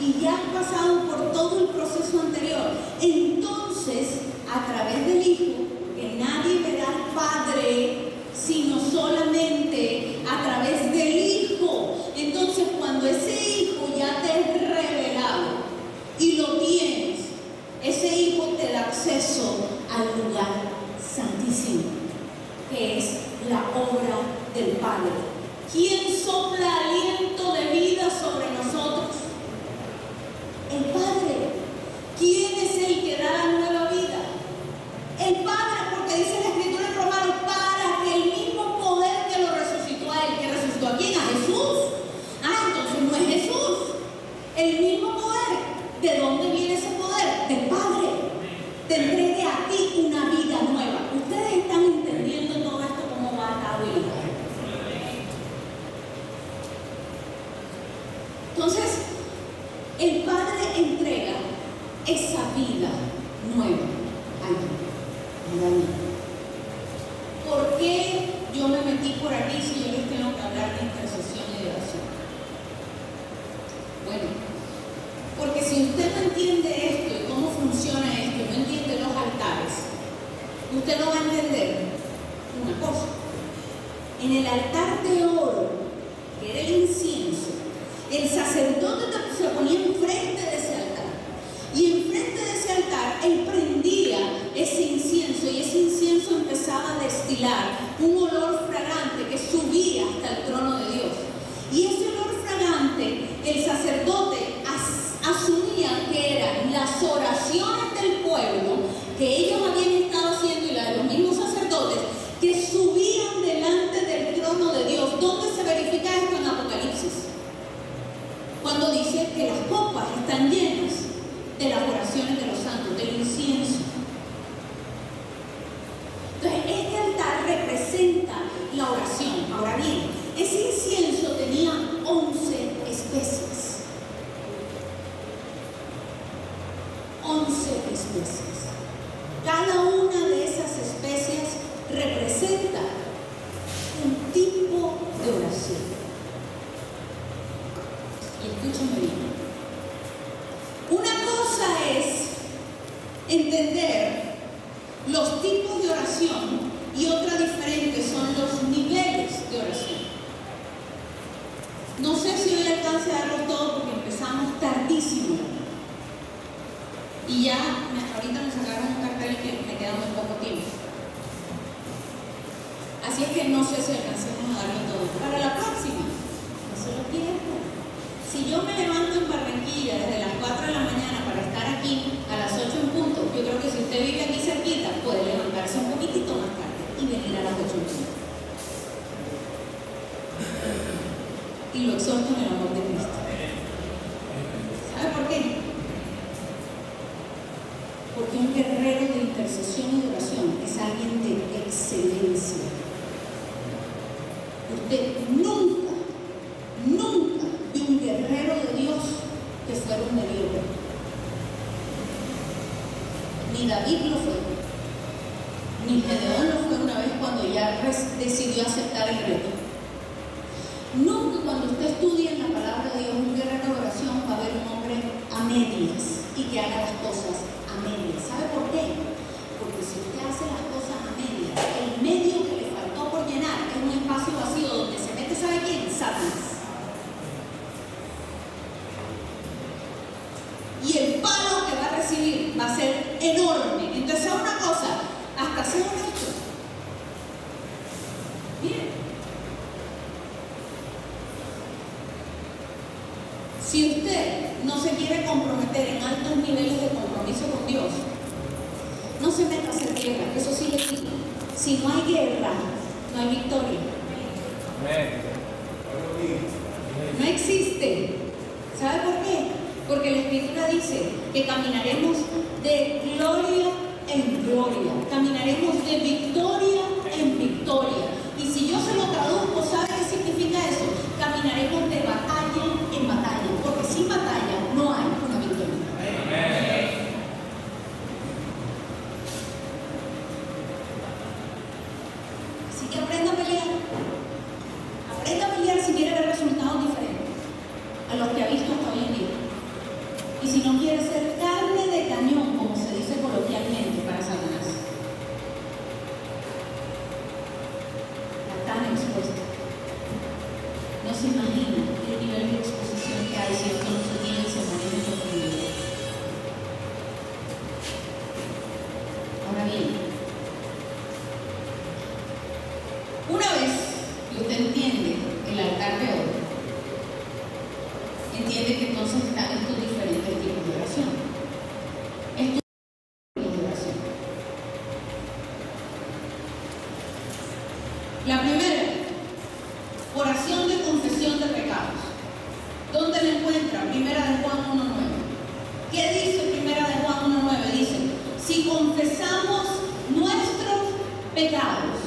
y ya has pasado por todo el proceso anterior, entonces a través del Hijo, que nadie verá al Padre sino solamente a través del Hijo. Entonces cuando ese Hijo ya te es revelado y lo tienes, ese Hijo te da acceso al lugar santísimo, que es la obra del Padre. ¿Quién sopla aliento de vida sobre nosotros? El Padre. ¿Quién es el que da la nueva vida? El Padre, porque dice la Escritura en Romanos, para que el mismo poder que lo resucitó a Él, que resucitó a quién, a Jesús. Entonces no es Jesús. El mismo poder. ¿De dónde viene ese poder? Del Padre. Te entregue a ti una vida nueva. Ustedes están entendiendo todo esto, cómo va a habilitar. Entonces, el Padre entrega esa vida nueva a mí. ¿Por qué yo me metí por aquí si yo les tengo que hablar de intercesión y de oración? Bueno, porque si usted no entiende esto y cómo funciona esto, no entiende los altares, usted no va a entender una cosa. En el altar de oro, que era el incienso, el sacerdote se ponía enfrente de ese altar. Y enfrente de ese altar, él prendía ese incienso y ese incienso empezaba a destilar un olor fragante que subía hasta el trono de Dios. Y ese olor fragante, el sacerdote asumía que era la cuando dice que las copas están llenas de las oraciones de los santos, del incienso. Entonces, este altar representa la oración. Ahora bien, ese incienso tenía 11 especies. 11 especies. Cada una de esas especies representa un tipo de oración. Y escúchame bien. Una cosa es entender los tipos de oración y otra diferente son los niveles de oración. No sé si hoy alcance a darlo todo porque empezamos tardísimo. Y ya ahorita me sacaron un cartel que me queda muy poco tiempo. Así es que no sé si alcancemos a darlo todo. Para la próxima, no se lo pierdan. Si yo me levanto en Barranquilla desde las 4 de la mañana para estar aquí a las 8 en punto, yo creo que si usted vive aquí cerquita, puede levantarse un poquitito más tarde y venir a las 8 en punto. Y lo exhorto en el amor de Cristo. ¿Sabe por qué? Porque un guerrero de intercesión y de oración es alguien de excelencia. Usted nunca vio un guerrero de Dios que fuera un mediocre. Ni David lo fue, ni Gedeón lo fue una vez cuando ya decidió aceptar el reto. Nunca cuando usted estudia en la palabra de Dios un guerrero de oración va a haber un hombre a medias y que haga las cosas a medias. ¿Sabe por qué? Porque si usted hace las cosas a medias, el medio que le faltó por llenar es un espacio vacío donde se mete, ¿sabe quién? Satanás. Y el palo que va a recibir va a ser enorme. Entonces, ¿sabe una cosa? Hasta sea honesto. Miren, si usted no se quiere comprometer en altos niveles de compromiso con Dios, no se meta a hacer guerra, eso sí le digo. Si no hay guerra, no hay victoria. No existe. ¿Sabe por qué? Porque la Escritura dice que caminaremos de gloria en gloria, caminaremos de victoria en victoria. Y si yo se lo traduzco, ¿sabe qué significa eso? Caminaremos de batalla en batalla, porque sin batalla no hay una victoria. Así que aprenda a pelear. Aprenda a pelear si quiere ver resultados diferentes a los que ha visto hasta hoy en día. Y si no quiere ser carne de cañón, como se dice coloquialmente para Satanás, tan expuesta. No se imagina el nivel de exposición que hay si esto no se tiene y se maneja en profundidad. Ahora bien, una vez que usted entiende el altar de oro, entiende que entonces están estos diferentes tipos de oración. Estos tipos de oración. La primera, oración de confesión de pecados. ¿Dónde la encuentra? Primera de Juan 1:9. ¿Qué dice Primera de Juan 1:9? Dice, si confesamos nuestros pecados,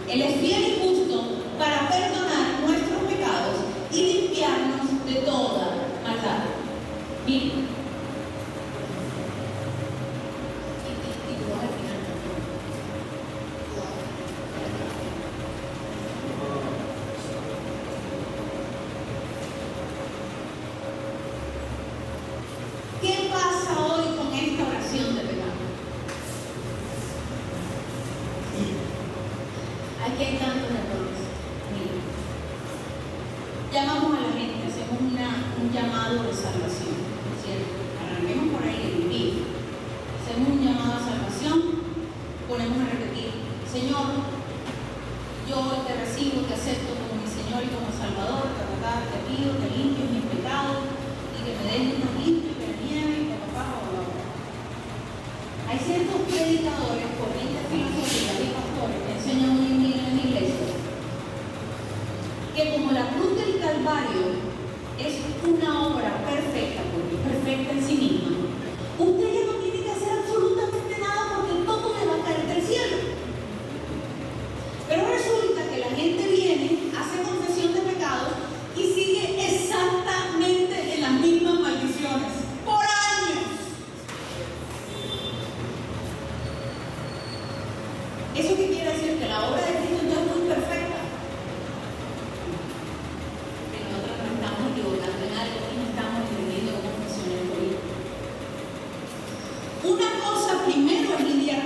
Él es fiel y justo para perdonar nuestros pecados y limpiarnos de toda maldad. Miren. ¿Qué pasa hoy con esta oración de pecado? Aquí hay tantos errores. Miren. Llamamos a la gente, hacemos un llamado de salvación, ¿cierto? Arranquemos por ahí el vivir. Hacemos un llamado a salvación, ponemos a repetir, Señor, yo te recibo, te acepto como mi Señor y como Salvador, te pido que limpies mis pecados y que me den unos limpios, que me nieve, que papá, Hay ciertos predicadores, corrientes filosóficas y pastores que enseñan hoy en día en la iglesia que como la cruz del Calvario es una obra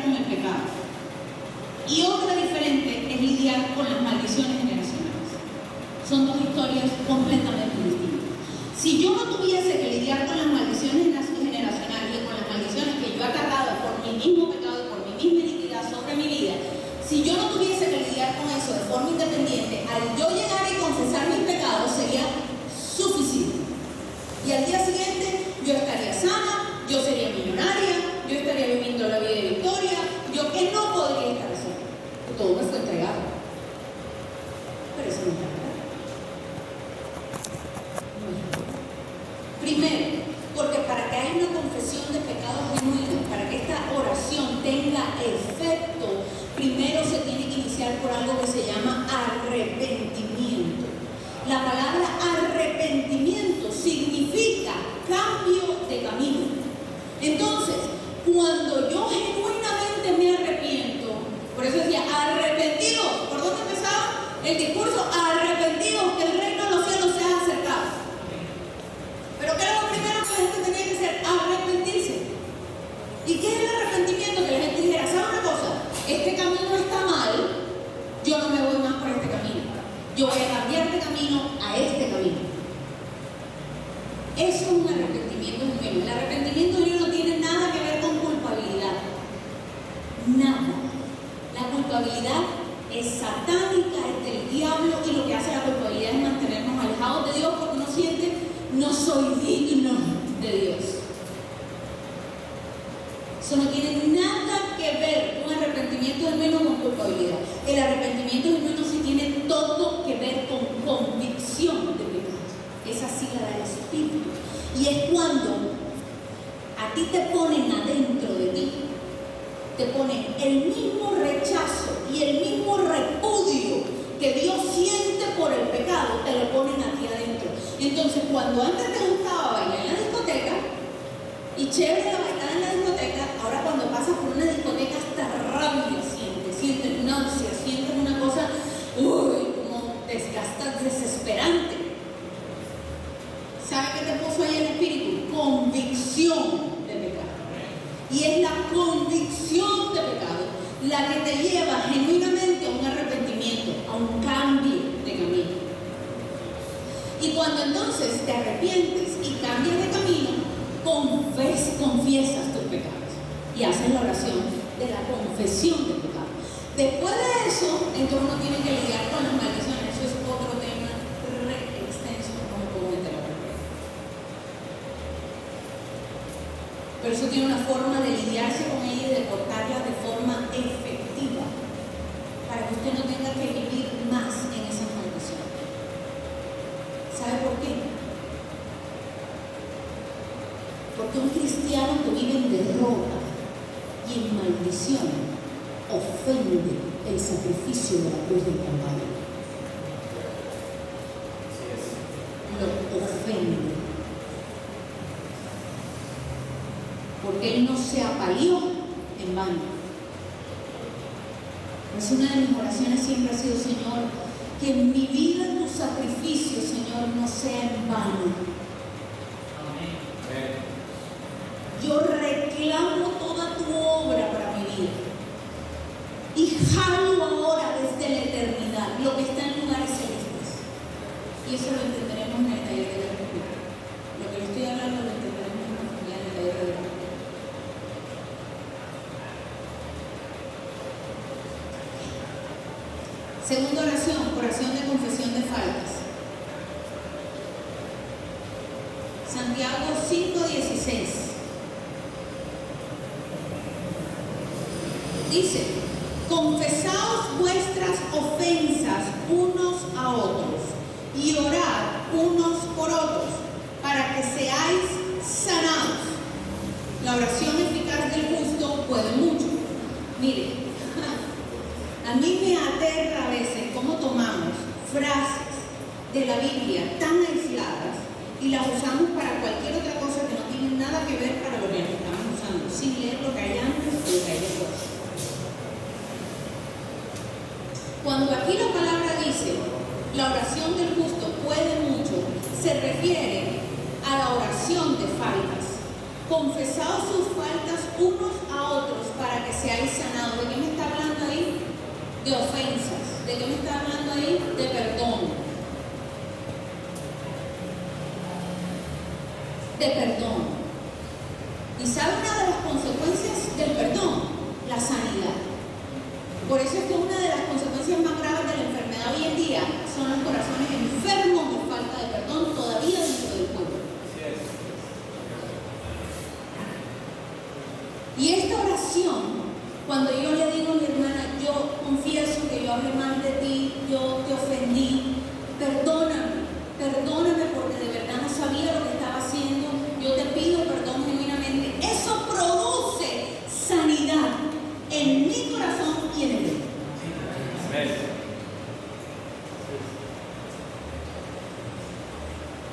con el pecado. Y otra diferente es lidiar con las maldiciones generacionales. Son dos historias completamente distintas. Si yo no tuviese que lidiar con las maldiciones generacionales y con las maldiciones que yo he cargado por mi mismo pecado y por mi misma iniquidad sobre mi vida, si yo no tuviese que lidiar con eso de forma independiente, al yo llegar y confesar mis pecados sería suficiente. Y al día siguiente yo estaría sana, yo sería millonaria, yo estaría viviendo la vida de victoria, yo que no podría estar sola. Todo me fue entregado. Pero eso no es verdad. Primero, porque para que haya una confesión de pecados genuinos, para que esta oración tenga efecto, primero se tiene que iniciar por algo que se llama arrepentimiento. La palabra arrepentimiento significa cambio de camino. Entonces, cuando yo genuinamente me arrepiento, por eso decía, arrepentidos. ¿Por dónde empezaba el discurso? Arrepentidos, que el reino de los cielos se ha acercado. Pero ¿qué era lo primero que la gente tenía que hacer? Arrepentirse. ¿Y qué es el arrepentimiento? Que la gente dijera, ¿sabe una cosa? Este camino está mal, yo no me voy más por este camino. Yo voy a cambiar de camino a este camino. Eso es un arrepentimiento genuino. El arrepentimiento genuino no tiene nada que ver con culpabilidad. Nada. La culpabilidad es satánica, es del diablo, y lo que hace la culpabilidad es mantenernos alejados de Dios porque uno siente, no soy digno de Dios. Eso no tiene nada que ver con arrepentimiento genuino con culpabilidad. El arrepentimiento genuino sí tiene todo que ver con convicción de pecado. Esa sí la da el Espíritu. Y es cuando a ti te ponen adentro de ti, te ponen el mismo rechazo y el mismo repudio que Dios siente por el pecado, te lo ponen a ti adentro. Entonces, cuando antes te gustaba bailar en la discoteca, y chévere la bailada en la discoteca, ahora cuando pasas por una discoteca hasta rabia sientes náusea, sientes una cosa, como desgastante, desesperante. ¿Sabe qué te puso ahí el Espíritu? Convicción de pecado. Y es la convicción de pecado la que te lleva genuinamente a un arrepentimiento, a un cambio de camino. Y cuando entonces te arrepientes y cambias de camino, confiesas tus pecados y haces la oración de la confesión de pecado. Después de eso, entonces uno tiene que lidiar con las maldiciones. Eso es otro tema re extenso, no me puedo meter ahora. Pero eso tiene una forma de lidiarse con ella y de cortarla de forma efectiva, para que usted no tenga que vivir más en esas maldiciones. ¿Sabe por qué? Porque un cristiano que vive en derrota y en maldición ofende el sacrificio de la cruz del Calvario. Lo ofende. Porque Él no se apaleó en vano. Pues una de mis oraciones siempre ha sido, Señor, que en mi vida tu sacrificio, Señor, no sea en vano. Yo reclamo toda tu obra para mi vida y jalo ahora desde la eternidad lo que está en lugares celestes. Y eso lo entenderemos en el taller de la. Lo que le estoy hablando lo entenderemos en el taller de la. Segunda oración de confesión de faltas. Santiago 5:16. Dice, confesaos vuestras ofensas unos a otros y orad unos por otros para que seáis sanados. La oración eficaz del justo puede mucho. Mire, a mí me aterra a veces cómo tomamos frases de la Biblia tan aisladas y las usamos para cualquier otra cosa que no tiene nada que ver para lo que estamos usando, sin leer lo que hay antes o lo que hay después. Cuando aquí la palabra dice, la oración del justo puede mucho, se refiere a la oración de faltas. confesaos sus faltas unos a otros para que seáis sanados. ¿De qué me está hablando ahí? De ofensas. ¿De qué me está hablando ahí? De perdón. De perdón. ¿Y sabe una de las consecuencias del perdón? La sanidad. Por eso es que una de las consecuencias más graves de la enfermedad hoy en día son los corazones enfermos por falta de perdón todavía dentro del pueblo. Y esta oración, cuando yo le digo a mi hermana, yo confieso que yo hablé mal de ti, yo te ofendí, perdóname porque de verdad no sabía lo que estaba haciendo, yo te pido perdón genuinamente. Eso produce sanidad en mi corazón y en el mío.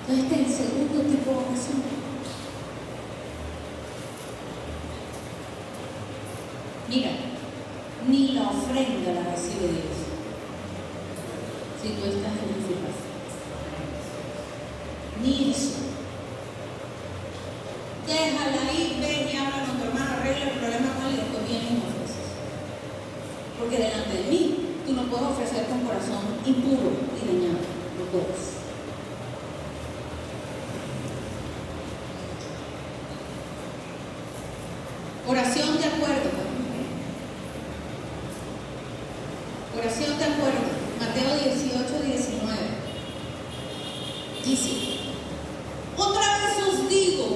Entonces este es el segundo tipo de oración. Mira, ni la ofrenda la recibe Dios si tú estás en el final. Ni eso. Déjala ahí, ven y habla con tu hermano, arregla el problema con él y después vienes y me ofreces. Porque delante de mí tú no puedes ofrecer con corazón impuro y dañado. No puedes. Oración de acuerdo. Oración de acuerdo. Mateo 18:19. Dice: otra vez os digo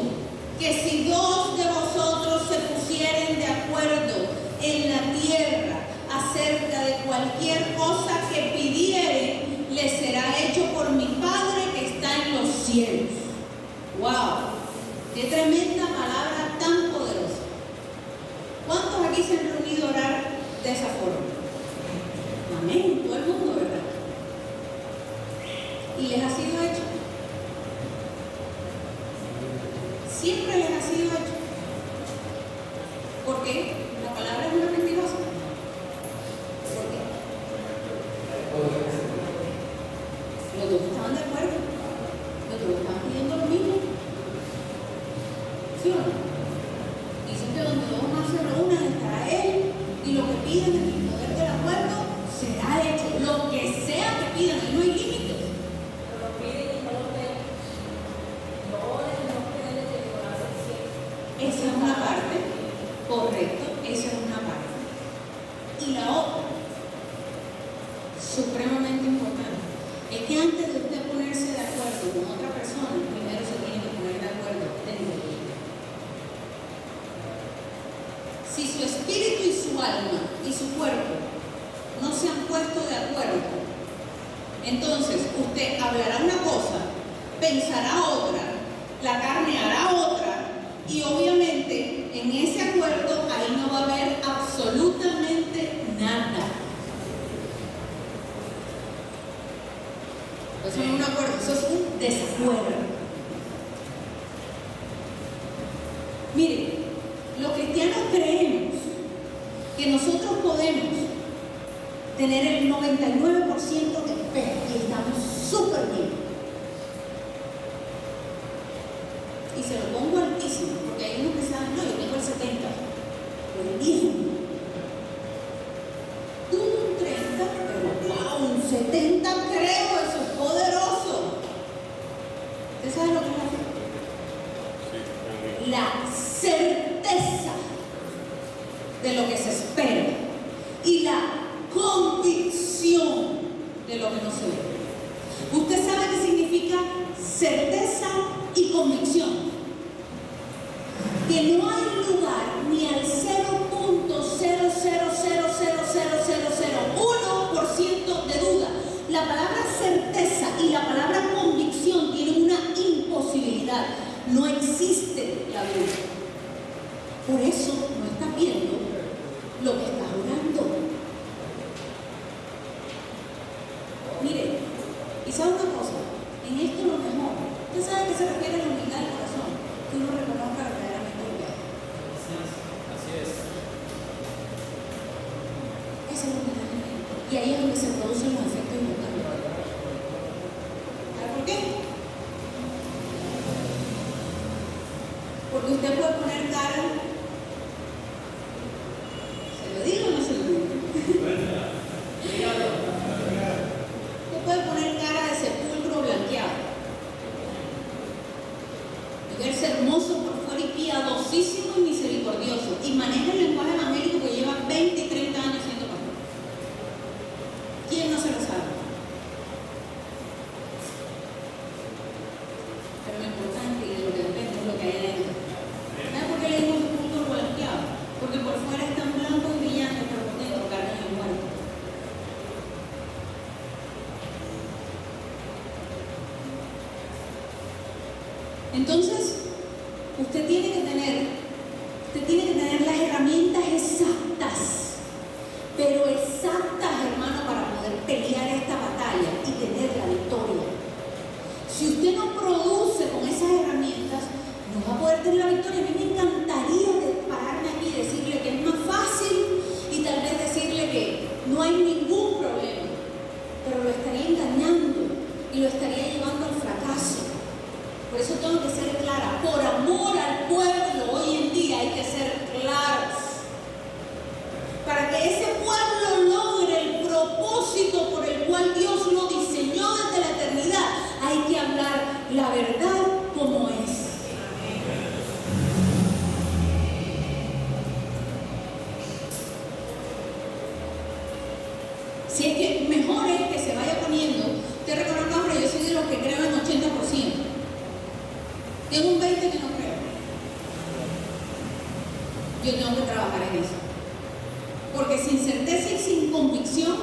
que si dos de vosotros se pusieren de acuerdo en la tierra acerca de cualquier cosa que pidieren, les será hecho por mi Padre que está en los cielos. ¡Wow! ¡Qué tremenda palabra tan poderosa! ¿Cuántos aquí se han reunido a orar de esa forma? Amén, todo el mundo, ¿verdad? ¿Y les ha sido hecho? Siempre les ha sido hecho. ¿Por qué? La palabra es una mentirosa. ¿Por qué? Los dos estaban de acuerdo. Los dos estaban pidiendo lo mismo. ¿Sí o no? Dicen que donde dos más se reúnan estará Él, y lo que piden en el poder del acuerdo será hecho. Lo que sea que pidan, y no hay límites. Pero lo piden y no lo ven. No oren, no creen que lo hacen siempre. Esa es una parte, correcto, esa es una parte. Y la otra, supremamente importante, es que antes de usted ponerse de acuerdo con otra persona, primero se tiene que poner de acuerdo dentro de ella. Si su espíritu y su alma y su cuerpo no se han puesto de acuerdo, entonces usted hablará una cosa, pensará otra, la carne hará otra, y obviamente en ese acuerdo ahí no va a haber absolutamente nada. Eso no es un acuerdo, eso es un desacuerdo. Miren, los cristianos creemos que nosotros podemos tener el 99% de fe y estamos súper bien. Y se lo pongo altísimo, porque hay unos que saben, no, yo tengo el 70%, pero bien. Tú un 30%, pero wow, un 70% creo, eso es poderoso. ¿Usted sabe lo que es la fe? La certeza de lo que se espera y la convicción de lo que no se ve. ¿Usted sabe qué significa certeza y convicción? Que no hay lugar ni al 0.0000001% de duda. La palabra certeza y la palabra convicción tienen una imposibilidad. No existe la duda. Por eso no estás viendo lo que estás orando. Mire, y sabe una cosa, en esto lo mejor, usted sabe a qué se refiere a la humildad del corazón, que uno reconozca verdaderamente lo que hay. Así es. Esa es la humildad que hay. Y ahí es donde se producen los efectos inmutables. ¿Sabe por qué? Porque usted puede poner cara, ¿se lo digo o no se lo digo? Usted puede poner cara de sepulcro blanqueado y verse hermoso por fuera y piadosísimo y misericordioso, y maneja el lenguaje evangélico que lleva 20 y 30 años siendo pastor. ¿Quién no se lo sabe? Pero lo importante y de lo que depende es lo que hay adentro. ¿Sabe por qué le digo sepulcro blanqueado? Porque por fuera es tan blanco y brillante, pero por dentro carne y muerto. Entonces, usted tiene que tener las herramientas exactas, pero exactas, hermano, para poder pelear esta batalla y tener la victoria. Si usted no produce con esas herramientas, no va a poder tener la victoria. A mí me encantaría pararme aquí y decirle que es más fácil y tal vez decirle que no hay ningún problema, pero lo estaría engañando y lo estaría llevando al fracaso. Por eso tengo que ser clara. Por amor al pueblo, hoy en día hay que ser claros. Para que ese pueblo logre el propósito por el cual Dios lo diseñó desde la eternidad, hay que hablar la verdad como es. Si es que mejor es que se vaya poniendo, te reconozco, pero yo soy de los que creo en 80%. Tengo un 20% que no creo. Yo tengo que trabajar en eso. Porque sin certeza y sin convicción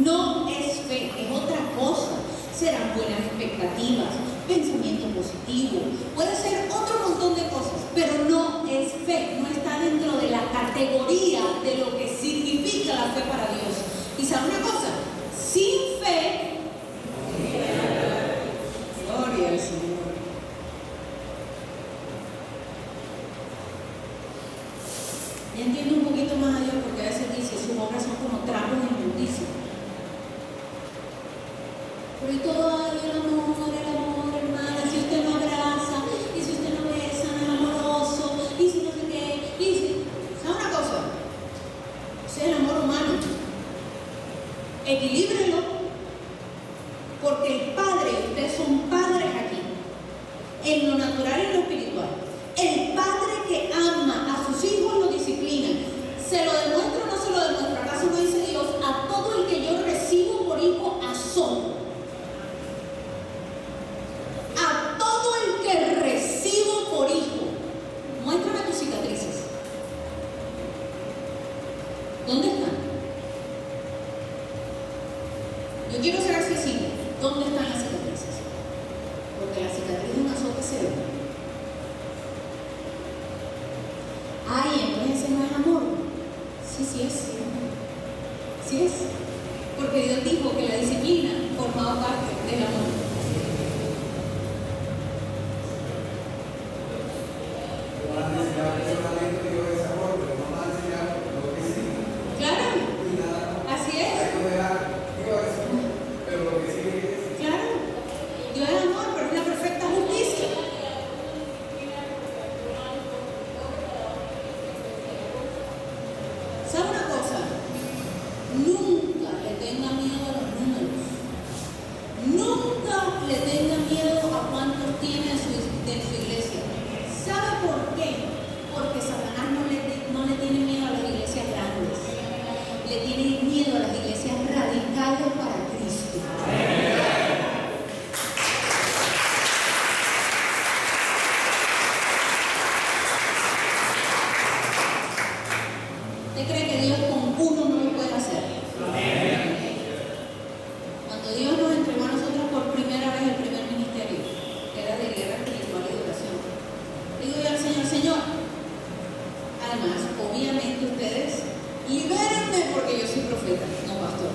no es fe, es otra cosa. Serán buenas expectativas, pensamiento positivo, puede ser otro montón de cosas, pero no es fe, no está dentro de la categoría de lo que significa la fe para Dios. Y sabe una cosa, sin fe, gloria al Señor. Y entiendo un poquito más a Dios porque a veces dice, sus obras son como trapos de inmundicia. Pero y todo hay el amor, hermana, si usted no abraza, y si usted no besa, no es amoroso, y si no sé qué, y si... ¿Sabe una cosa? Ese es el amor humano. Equilíbrelo, porque el Padre, ustedes son padres aquí, en lo natural y en lo espiritual. El Padre que ama a sus hijos lo disciplina. ¿Se lo demuestra o no se lo demuestra? ¿Acaso no dice Dios? A todo el que yo recibo por hijo azoto. A todo el que recibo por hijo. Muéstrame tus cicatrices. ¿Dónde están? Yo quiero ser accesible. ¿Dónde están las cicatrices? Porque la cicatriz de un azote se ve. Ay, entonces ese no es amor. Sí es. Sí es. Porque Dios dijo que la disciplina formaba parte del amor. Claro, así es. Claro, Dios es amor, pero es la perfecta justicia. ¿Sabe una cosa? Nunca le tenga miedo a los números. Nunca le tenga miedo a cuántos tiene en su iglesia. ¿Sabe por qué? Porque Satanás no le tiene miedo a las iglesias grandes. Le tiene miedo a las iglesias radicales para Cristo. ¿Usted cree que Dios con uno no lo puede hacer? Cuando Dios nos entregó a nosotros por primera vez el primer ministerio, que era de guerra espiritual y de oración, digo yo al Señor, Señor, además, obviamente ustedes libérenme porque yo soy profeta, no pastor.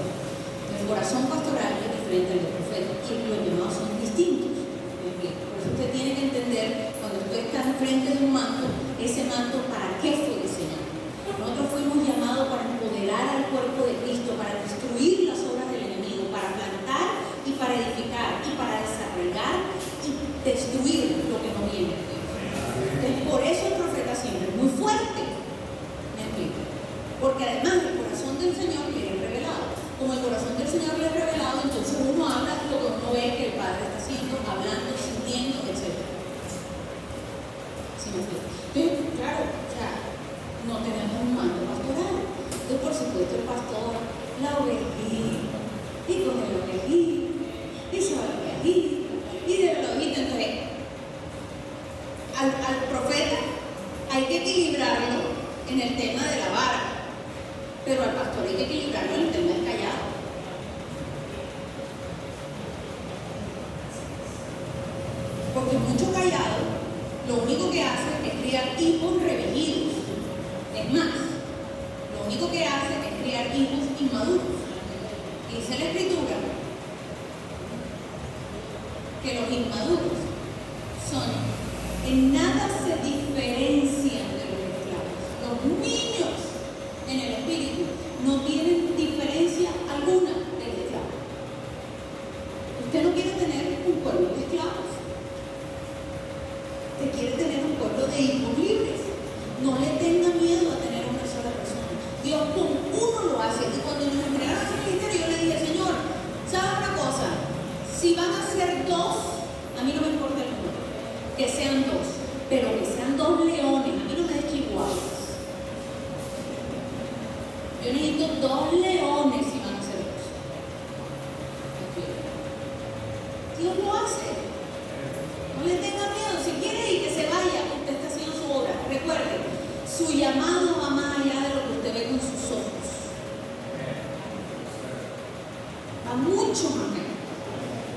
El corazón pastoral es diferente al de profeta y los llamados son distintos. Por eso usted tiene que entender, cuando usted está enfrente de un manto, ese manto para qué fue diseñado. Nosotros fuimos llamados para empoderar al cuerpo de Cristo, para destruir las obras del enemigo, para plantar y para edificar y para desarrollar y destruir lo que no viene de Dios. Entonces, por eso el profeta siempre es muy fuerte. ¿Me explico? Porque además el corazón del Señor le es revelado. Como el corazón del Señor le es revelado, entonces uno habla lo que uno ve que el Padre está haciendo, hablando, sintiendo, etc. ¿Sí me explico? Entonces, claro, o sea, no tenemos un mando pastoral. Entonces, por supuesto, el pastor, la ovejita, y con el ovejito, y se va la ovejita, y de la ovejita. Entonces, al profeta hay que equilibrarlo en el tema de la vara, pero al pastor hay que equilibrarlo en el tema del callado. Porque mucho callado lo único que hace es criar hijos revenidos. Es más, lo único que hace es criar hijos inmaduros. Dice la Escritura que los inmaduros en nada se diferencian de los esclavos. Los niños en el espíritu no tienen diferencia alguna del esclavo. Usted no quiere tener un pueblo de esclavos. Usted quiere tener un pueblo de hijos libres. No le tenga miedo a tener una sola persona. Dios con uno lo hace. Y cuando nos entregaron al ministerio, yo le dije, Señor, ¿sabes una cosa? Si van a ser dos, a mí no me importa el número, que sean dos, pero que sean dos leones, a mí no me des chihuahuas. Yo necesito dos leones si van a ser dos. Dios lo hace. No le tenga miedo, si quiere ir que se vaya, usted está haciendo su obra. Recuerde, su llamado va más allá de lo que usted ve con sus ojos. Va mucho más allá.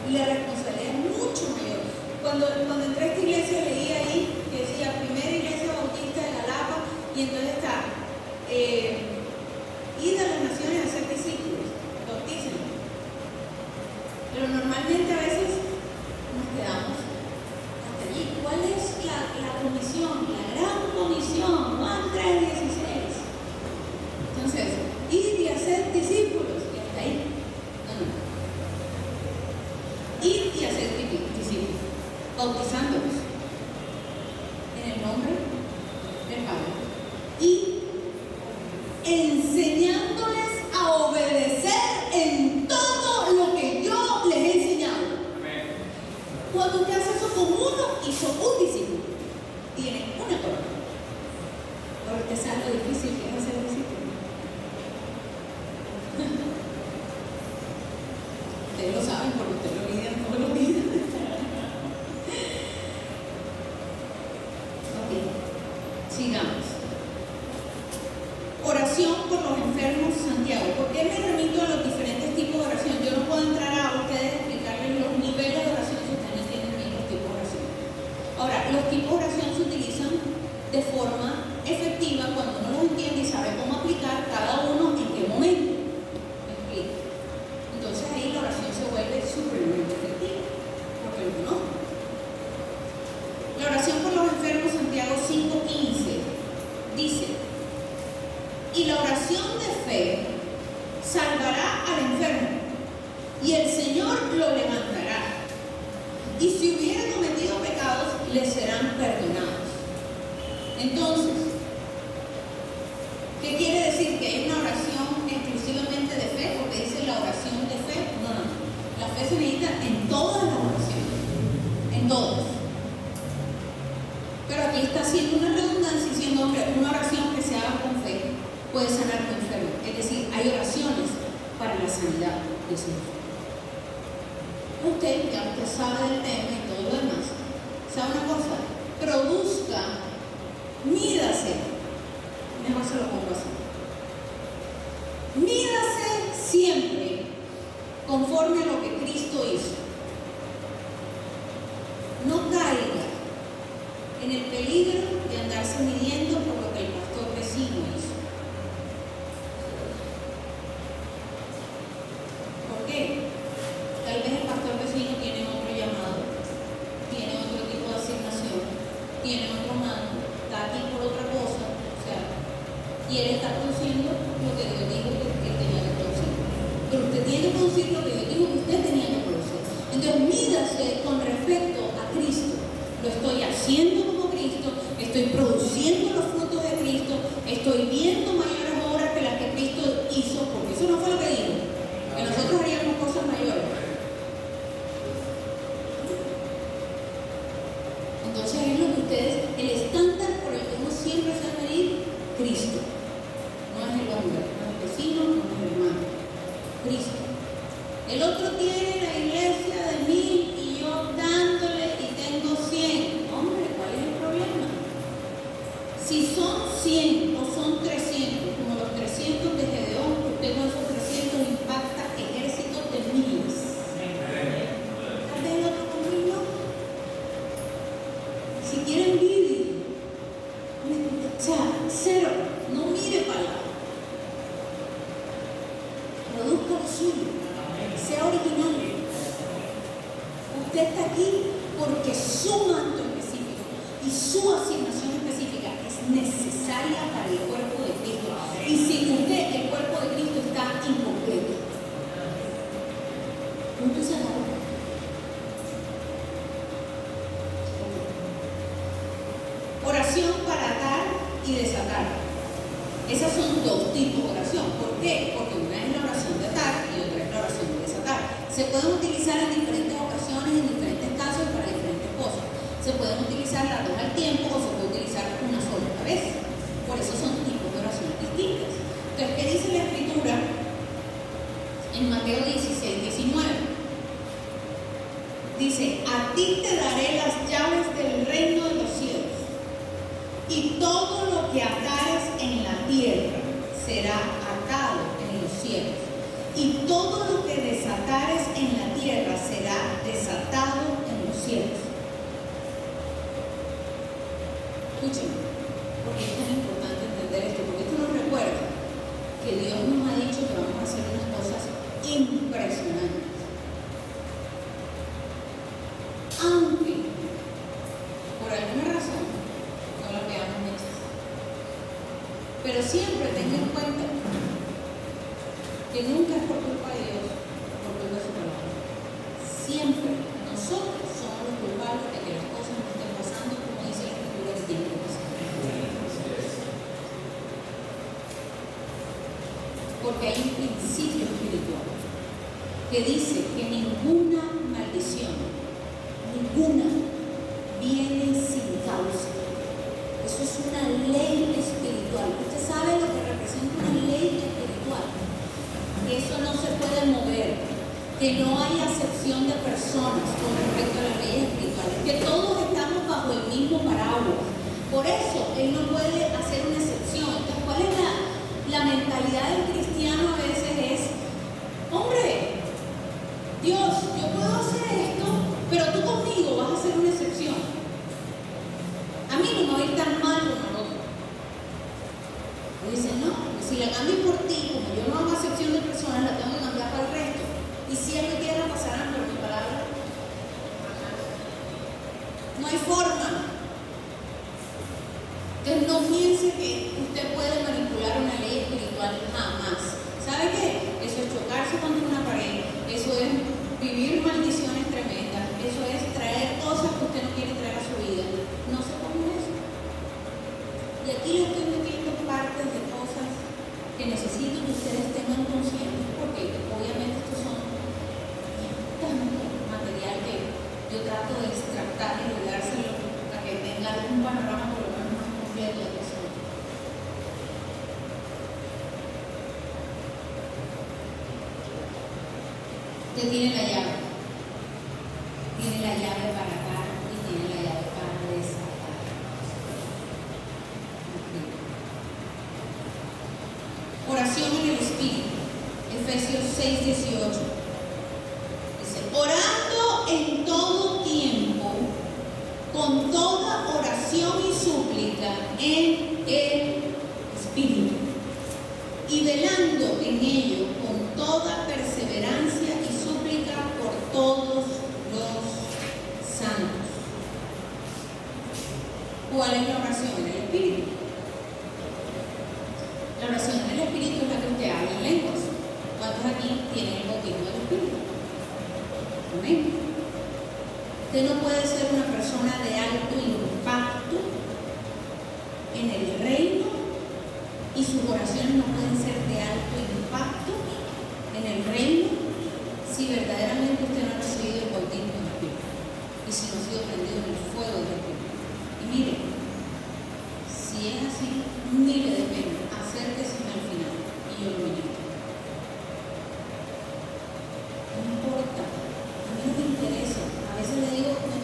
Y la responsabilidad es mucho mayor. Cuando entré a esta iglesia leí ahí que decía Primera Iglesia Bautista de la Lapa, y entonces está id a las naciones a ser discípulos, bautícenlos. Pero normalmente a veces nos quedamos hasta allí. ¿Cuál es la comisión? La gran comisión, Juan 3:16. Entonces, id y hacer discípulos, y hasta ahí. No. Ir y hacer discípulos, bautizándolos en el nombre del Padre y enseñándoles a obedecer en todo lo que yo les he enseñado. Cuando usted hace eso con uno, hizo un discípulo, tiene una corona. Ahora usted sabe lo difícil que es hacer discípulo. Ustedes lo saben porque ustedes lo lidian todos los días. Ok, sigamos. Oración por los enfermos, Santiago. ¿Por qué me remito a los diferentes tipos de oración? Yo no puedo entrar a ustedes a explicarles los niveles de oración si ustedes no entienden bien los tipos de oración. Ahora, los tipos de oración se utilizan de forma efectiva cuando uno los entiende y sabe cómo aplicar cada uno en qué momento. ¿Me explico? Entonces ahí la oración se vuelve supremamente efectiva, porque lo conozco. La oración por los enfermos, Santiago 5:15, dice: y la oración de fe salvará al enfermo, y el Señor lo levantará. Y si hubiera cometido pecados, le serán perdonados. Entonces, ¿qué quiere decir? ¿Que hay una oración exclusivamente de fe? Porque dice la oración de fe. No. La fe se necesita en todas las oraciones. En todas. Pero aquí está haciendo una redundancia diciendo que una oración que se haga con fe puede sanar a un enfermo. Es decir, hay oraciones para la sanidad de su enfermo. Usted, ya usted sabe del tema y todo lo demás, ¿sabe una cosa? Produzca, mídase. Mejor se lo pongo así. Mídase siempre conforme a lo que Cristo hizo. No caiga en el peligro de andarse midiendo por lo que el pastor vecino hizo. ¿Por qué? Tal vez el pastor vecino tiene otro llamado, tiene otro tipo de asignación, tiene otro mando, está aquí por otra cosa, o sea, y él está produciendo lo que Dios dijo que tenía que producir. Pero usted tiene que producir lo que Dios dijo que usted tenía que producir. Entonces, mídase con respecto a Cristo. Lo estoy haciendo como Cristo, estoy produciendo los frutos de Cristo, estoy viendo mayores obras que las que Cristo hizo, porque eso no fue lo que dijo, que nosotros haríamos cosas mayores. Entonces es lo que ustedes, el estándar por el que uno siempre se va a medir, Cristo. No es el hombre, no es el vecino, no es el hermano. Cristo. El otro tiene la iglesia de 1000 y yo dándole y tengo 100. Hombre, ¿cuál es el problema? Si son 100 o son 300, como los 300 de Gedeón, usted con esos 300 impacta ejércitos de miles. ¿Tal vez el otro conmigo? Si quieren vivir, o sea, cero, no mire para allá. Produzca lo suyo, sea original. Usted está aquí porque su manto específico y su asignación específica es necesaria para el cuerpo de Cristo. Y sin usted, el cuerpo de Cristo está incompleto. Punto y se acabó. Oración para atar y desatar. Esas son dos tipos de oración. ¿Por qué? Porque una es la oración de atar y otra es la oración de desatar. Se pueden utilizar en diferentes ocasiones, en diferentes casos y para diferentes cosas. Se pueden utilizar las dos al tiempo o se puede utilizar una sola vez. Por eso son tipos de oraciones distintas. Entonces, ¿qué dice la Escritura en Mateo 16:19? Dice: a ti te daré las llaves del reino de los cielos, y todo lo que atares en la tierra será atado en los cielos, y todo lo que desatares en la tierra será desatado en los cielos. Escúchenme, porque es tan importante entender esto, porque esto nos recuerda que Dios nos ha dicho que vamos a hacer unas cosas impresionantes. Aunque, por alguna razón, no las veamos hechas. Pero siempre tengan en cuenta que nunca es por culpa de Dios, por culpa de su palabra. Siempre nosotros somos los culpables de que las cosas no estén pasando como dice la Escritura que tienen que pasar. Porque hay un principio espiritual que dice que ninguna maldición, ninguna, viene sin causa. Eso es una ley espiritual. Usted sabe lo que representa una ley espiritual. Que eso no se puede mover, que no hay acepción de personas con respecto a las leyes espirituales, que todos estamos bajo el mismo paraguas. Por eso Él no puede hacer una excepción. Entonces, ¿cuál es la mentalidad del cristiano? A veces es: hombre, Dios, yo puedo hacer esto, pero tú conmigo vas a hacer una excepción. A mí no me va a ir tan mal como el otro. Y dicen: no, si la cambio por ti, como yo no hago excepción de personas, la tengo que cambiar para el resto. Y cielo y tierra pasarán, pero mi palabra no hay forma. Entonces no piense que usted puede manipular una ley espiritual, jamás. ¿Sabe qué? Eso es chocarse contra una pared, eso es vivir maldiciones tremendas, eso es traer cosas que usted no quiere traer a su vida. No se ponga eso. Y aquí le estoy metiendo partes de cosas que necesito que ustedes tengan conscientes, porque obviamente estos son tanto material que yo trato de extractar y de dárselo para que tengan un panorama por lo menos más completo de eso. Usted tiene la llave. Tiene la llave para atar y tiene la llave para desatar. Oración en el Espíritu. Efesios 6:18. Dice: orando en todo tiempo, con toda oración y súplica en el Espíritu, y velando en ello con toda perseverancia y súplica por todos los santos. ¿Cuál es la oración en el Espíritu? La oración en el Espíritu es la que usted habla en lenguas. ¿Cuántos aquí tienen el bautismo del Espíritu? Amén. Usted no puede ser una persona de alto impacto así miles de penas, acérquese al final y yo lo invito. No importa, a mí no me interesa. A veces le digo, me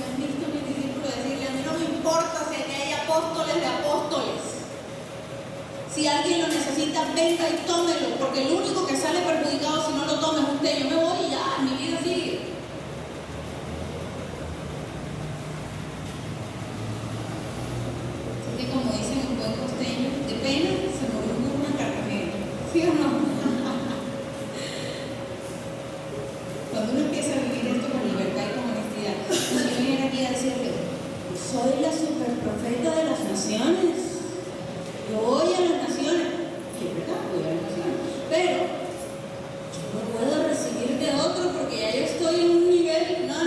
han visto a mis discípulos decirle, a mí no me importa si aquí hay apóstoles de apóstoles. Si alguien lo necesita, venga y tómelo, porque el único que sale perjudicado si no lo toma es usted. Yo me voy y ya, mi vida sigue. Así que como dicen en buen costeño, de pena se murió un burro en Cartagena. ¿Sí o no? Cuando uno empieza a vivir esto con libertad y con honestidad, si yo viniera aquí a decirle, soy la superprofeta de las naciones. Yo voy a las naciones, y es verdad, voy a las naciones, pero yo no puedo recibir de otro porque ya yo estoy en un nivel, no.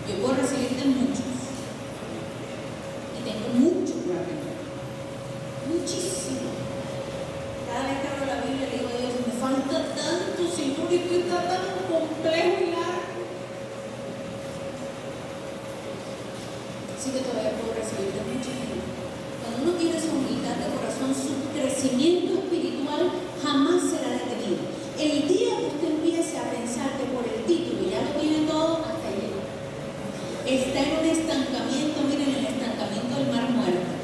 Yo puedo recibir de muchos, y tengo mucho por aprender, muchísimo. Cada vez que abro la Biblia le digo a Dios, me falta tanto, Señor, y esto está tan complejo y largo. Así que todavía puedo recibir de mucha gente. Cuando uno tiene esa humildad de corazón, su crecimiento espiritual jamás será detenido. El día que usted empiece a pensar que por el título ya lo tiene todo, hasta allí está en un estancamiento, miren, el estancamiento del mar muerto.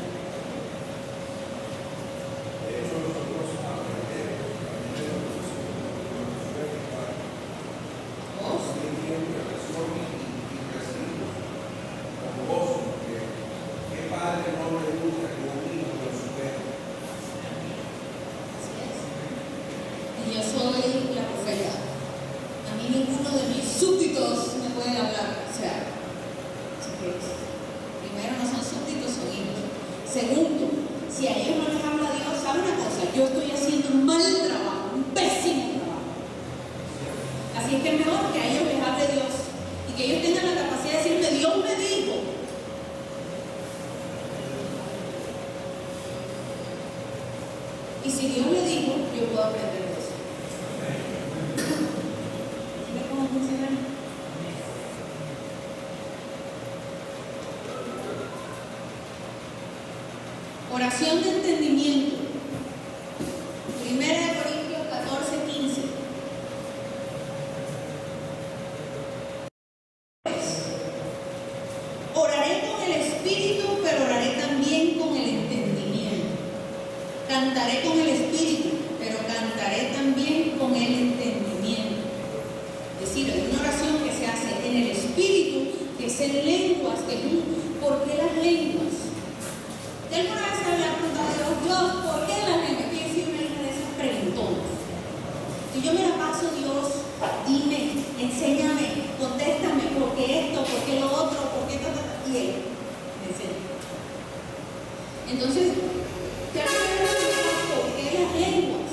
Yo soy la profeta. A mí ninguno de mis súbditos me puede hablar. O sea, primero no son súbditos, son hijos. Segundo, si a ellos no les habla Dios, ¿sabe una cosa? Yo estoy haciendo un mal trabajo, un pésimo trabajo. Así es que es mejor que a ellos les hable Dios y que ellos tengan la capacidad de decirme, Dios me dijo. Y si Dios me dijo, yo puedo aprender de eso. ¿Ves cómo funciona? Oración de entendimiento. 1 Corintios 14:15. Oraré con el espíritu, pero oraré también con el entendimiento. Cantaré con el espíritu, pero cantaré también con el entendimiento. Es decir, hay una oración que se hace en el espíritu, que es en lenguas, ¿por qué las lenguas? ¿De alguna vez se le ha preguntado a Dios, ¿por qué las lenguas? Yo soy una hija de esas preguntonas. Si yo me la paso, Dios, dime, enséñame, contéstame, ¿por qué esto, por qué lo otro, por qué todo? Y Él me enseña. Entonces, ¿qué ¿por qué las lenguas?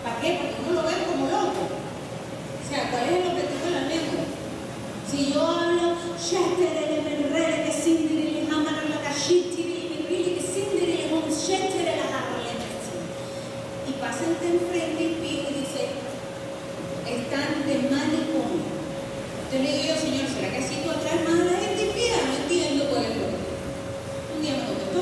¿Para qué? Porque uno lo ve como loco. O sea, ¿cuál es el objetivo de las lenguas? Si yo hablo, y pasa enfrente y pido y dice, están de manicomio. Entonces le digo yo, Señor, ¿será que así tú atraes más a la gente impía? No entiendo cuál es el problema. Un día me contestó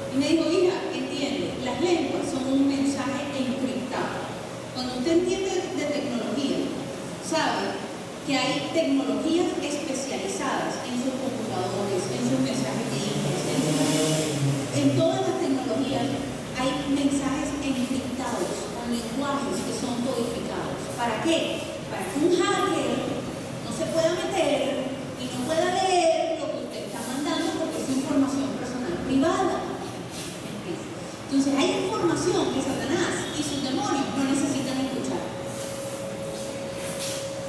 y me dijo, hija, entiende, las lenguas son un mensaje encriptado. Cuando usted entiende de tecnología, sabe que hay tecnologías especializadas en sus computadores, en sus mensajes de en todas las tecnologías hay mensajes encriptados con lenguajes que son codificados. ¿Para qué? Para que un hacker no se pueda meter y no pueda leer lo que usted está mandando porque es información personal privada. Entonces hay información que Satanás y sus demonios no necesitan escuchar.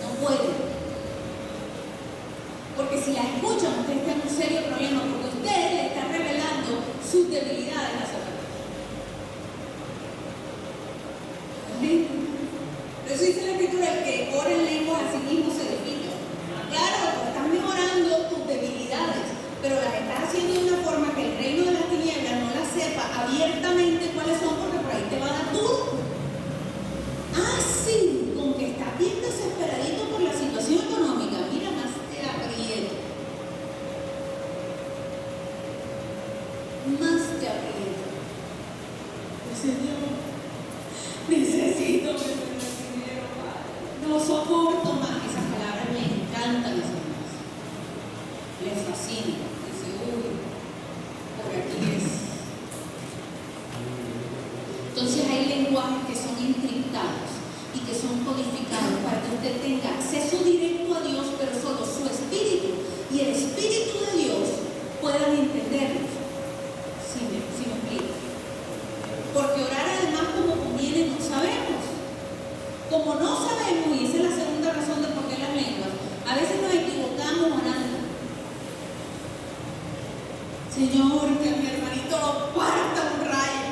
No pueden. Porque si la escuchan, usted está en un serio problema, porque usted le está revelando sus debilidades a Satanás. Por eso dice la Escritura, el que ora en lenguas a sí mismo se edifica. Claro, estás mejorando tus debilidades, pero las estás haciendo de una forma que el reino de las tinieblas no las sepa abiertamente cuáles son, porque por ahí te va a dar duro. Ah, sí, con que estás bien desesperadito por la situación económica, mira, más te aprieto. Señor, que a mi hermanito lo parta un rayo.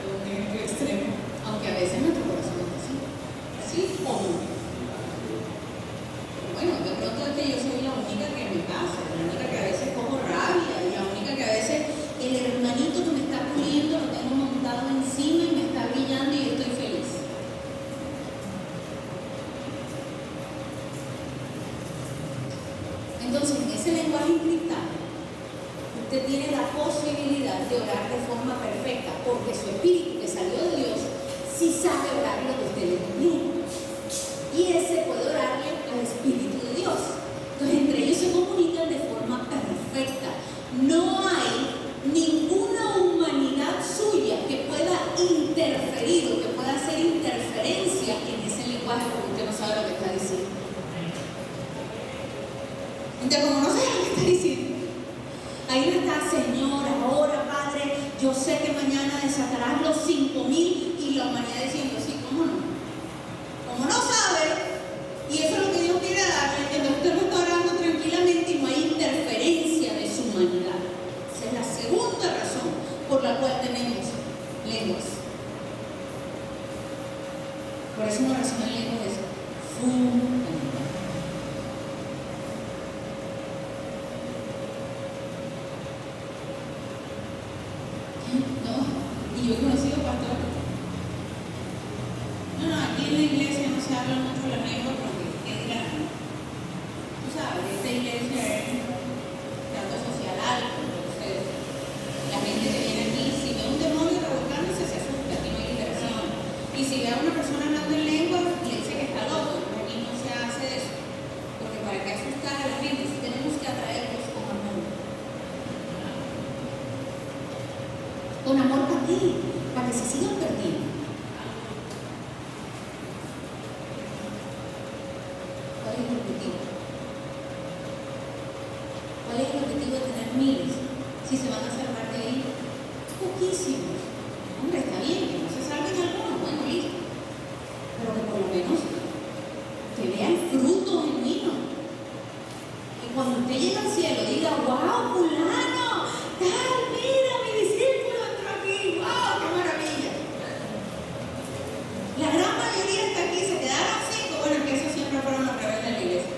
Un ejemplo extremo, aunque a veces nuestro corazón es así. ¿Sí o no? Bueno, de pronto es que yo soy la única que me pasa, la única que a veces cojo rabia, y la única que a veces el hermanito que me está puliendo lo tengo montado encima y me está brillando y estoy feliz. Entonces, en ese lenguaje encriptado, usted tiene la posibilidad de orar de forma perfecta, porque su espíritu que salió de Dios sí sabe orar lo que usted le conviene. Y ese puede orarle al Espíritu de Dios. Entonces, entre ellos se comunican de forma perfecta. No hay ninguna humanidad suya que pueda interferir o que pueda hacer interferencia en ese lenguaje, porque usted no sabe lo que está diciendo. Entonces, como no sabe lo que está diciendo, ahí no está, Señor, ahora, Padre, yo sé que mañana desatarás los 5,000 y la humanidad diciendo, sí, ¿cómo no? Como no sabe, y eso es lo que Dios quiere darle, entonces usted no está orando tranquilamente y no hay interferencia de su humanidad. Esa es la segunda razón por la cual tenemos lenguas. Por eso una razón en lenguas es fundamental. No, y yo he conocido pastores. No, aquí en la iglesia no se habla mucho la lengua porque es grande. Tú sabes, esta iglesia es trato social alto, entonces la gente que viene aquí, si ve un demonio revolcándose, se asusta, aquí no hay liberación. Y si ve a una persona hablando en lengua, le dice que está loco, pero aquí no se hace eso. Porque para qué asustar a la gente, si tenemos que atraerlos con amor. Con amor para ti, para que se sigan perdiendo. ¿Cuál es el objetivo? ¿Cuál es el objetivo de tener miles? Si se van a salvar de ahí, poquísimos. Hombre, está bien, que no se salven algunos, bueno, listo. Pero que por lo menos que vean fruto genuino. Y cuando usted llega al cielo, diga, wow, fulano, tal, mira, mi discípulo entró aquí, wow, qué maravilla. La gran mayoría está aquí, se quedaron 5, bueno, que esos siempre fueron los rebeldes de la iglesia.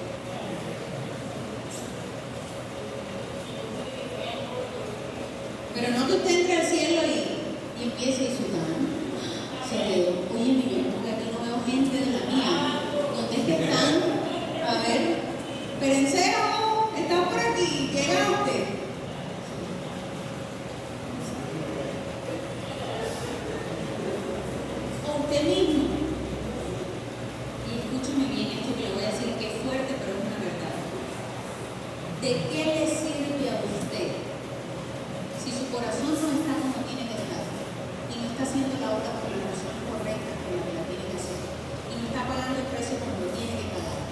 Pero no que usted entre al cielo y empiece a insultar. Se quedó, oye, yo porque aquí no veo gente de la mía. ¿Dónde es que están? A ver, Perencero, está por aquí, llega usted. O usted mismo. Y escúcheme bien esto que le voy a decir, que es fuerte, pero es una verdad. ¿De qué le sirve a usted si su corazón no está como tiene que estar y no está haciendo la obra por la razón correcta por la que la tiene que hacer y no está pagando el precio como lo tiene que pagar?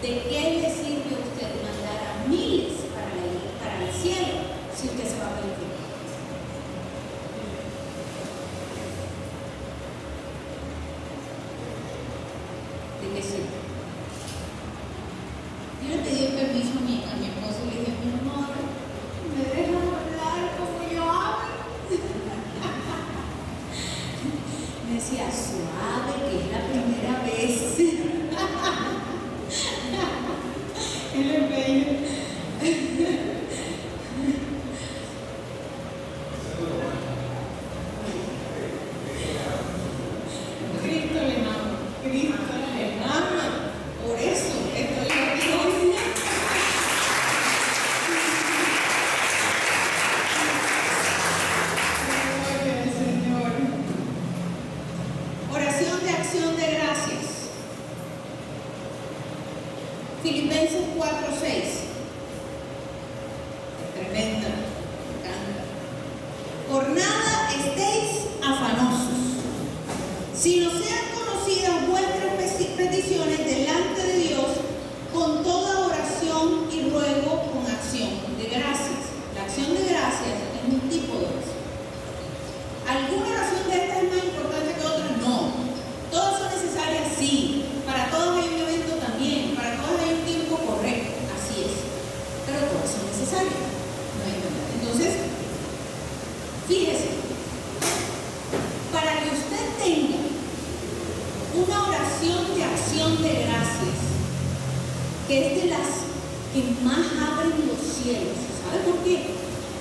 ¿De qué le sirve a usted mandar a miles para el cielo si usted se va a perder? ¿De qué sirve? Yo le pedí el permiso a mi esposo y le dije, mi amor, ¿me dejas hablar como yo hablo? Me decía, suave, que es la primera vez. Él es bello. Cristo le ama, Cristo le ama. Por eso estoy aquí hoy. Gloria al Señor. Oración de acción de gracias. Filipenses 4:6. Tremenda, me encanta. Por nada estéis afanosos, sino sean conocidas vuestras peticiones delante de Dios con toda oración y ruego con acción de gracias. La acción de gracias es un tipo de oración. ¿Alguna oración de estas es más importante que otra? No. ¿Todas son necesarias? Sí. Para todos hay un evento también. Para todos una oración de acción de gracias, que es de las que más abren los cielos. ¿Sabe por qué?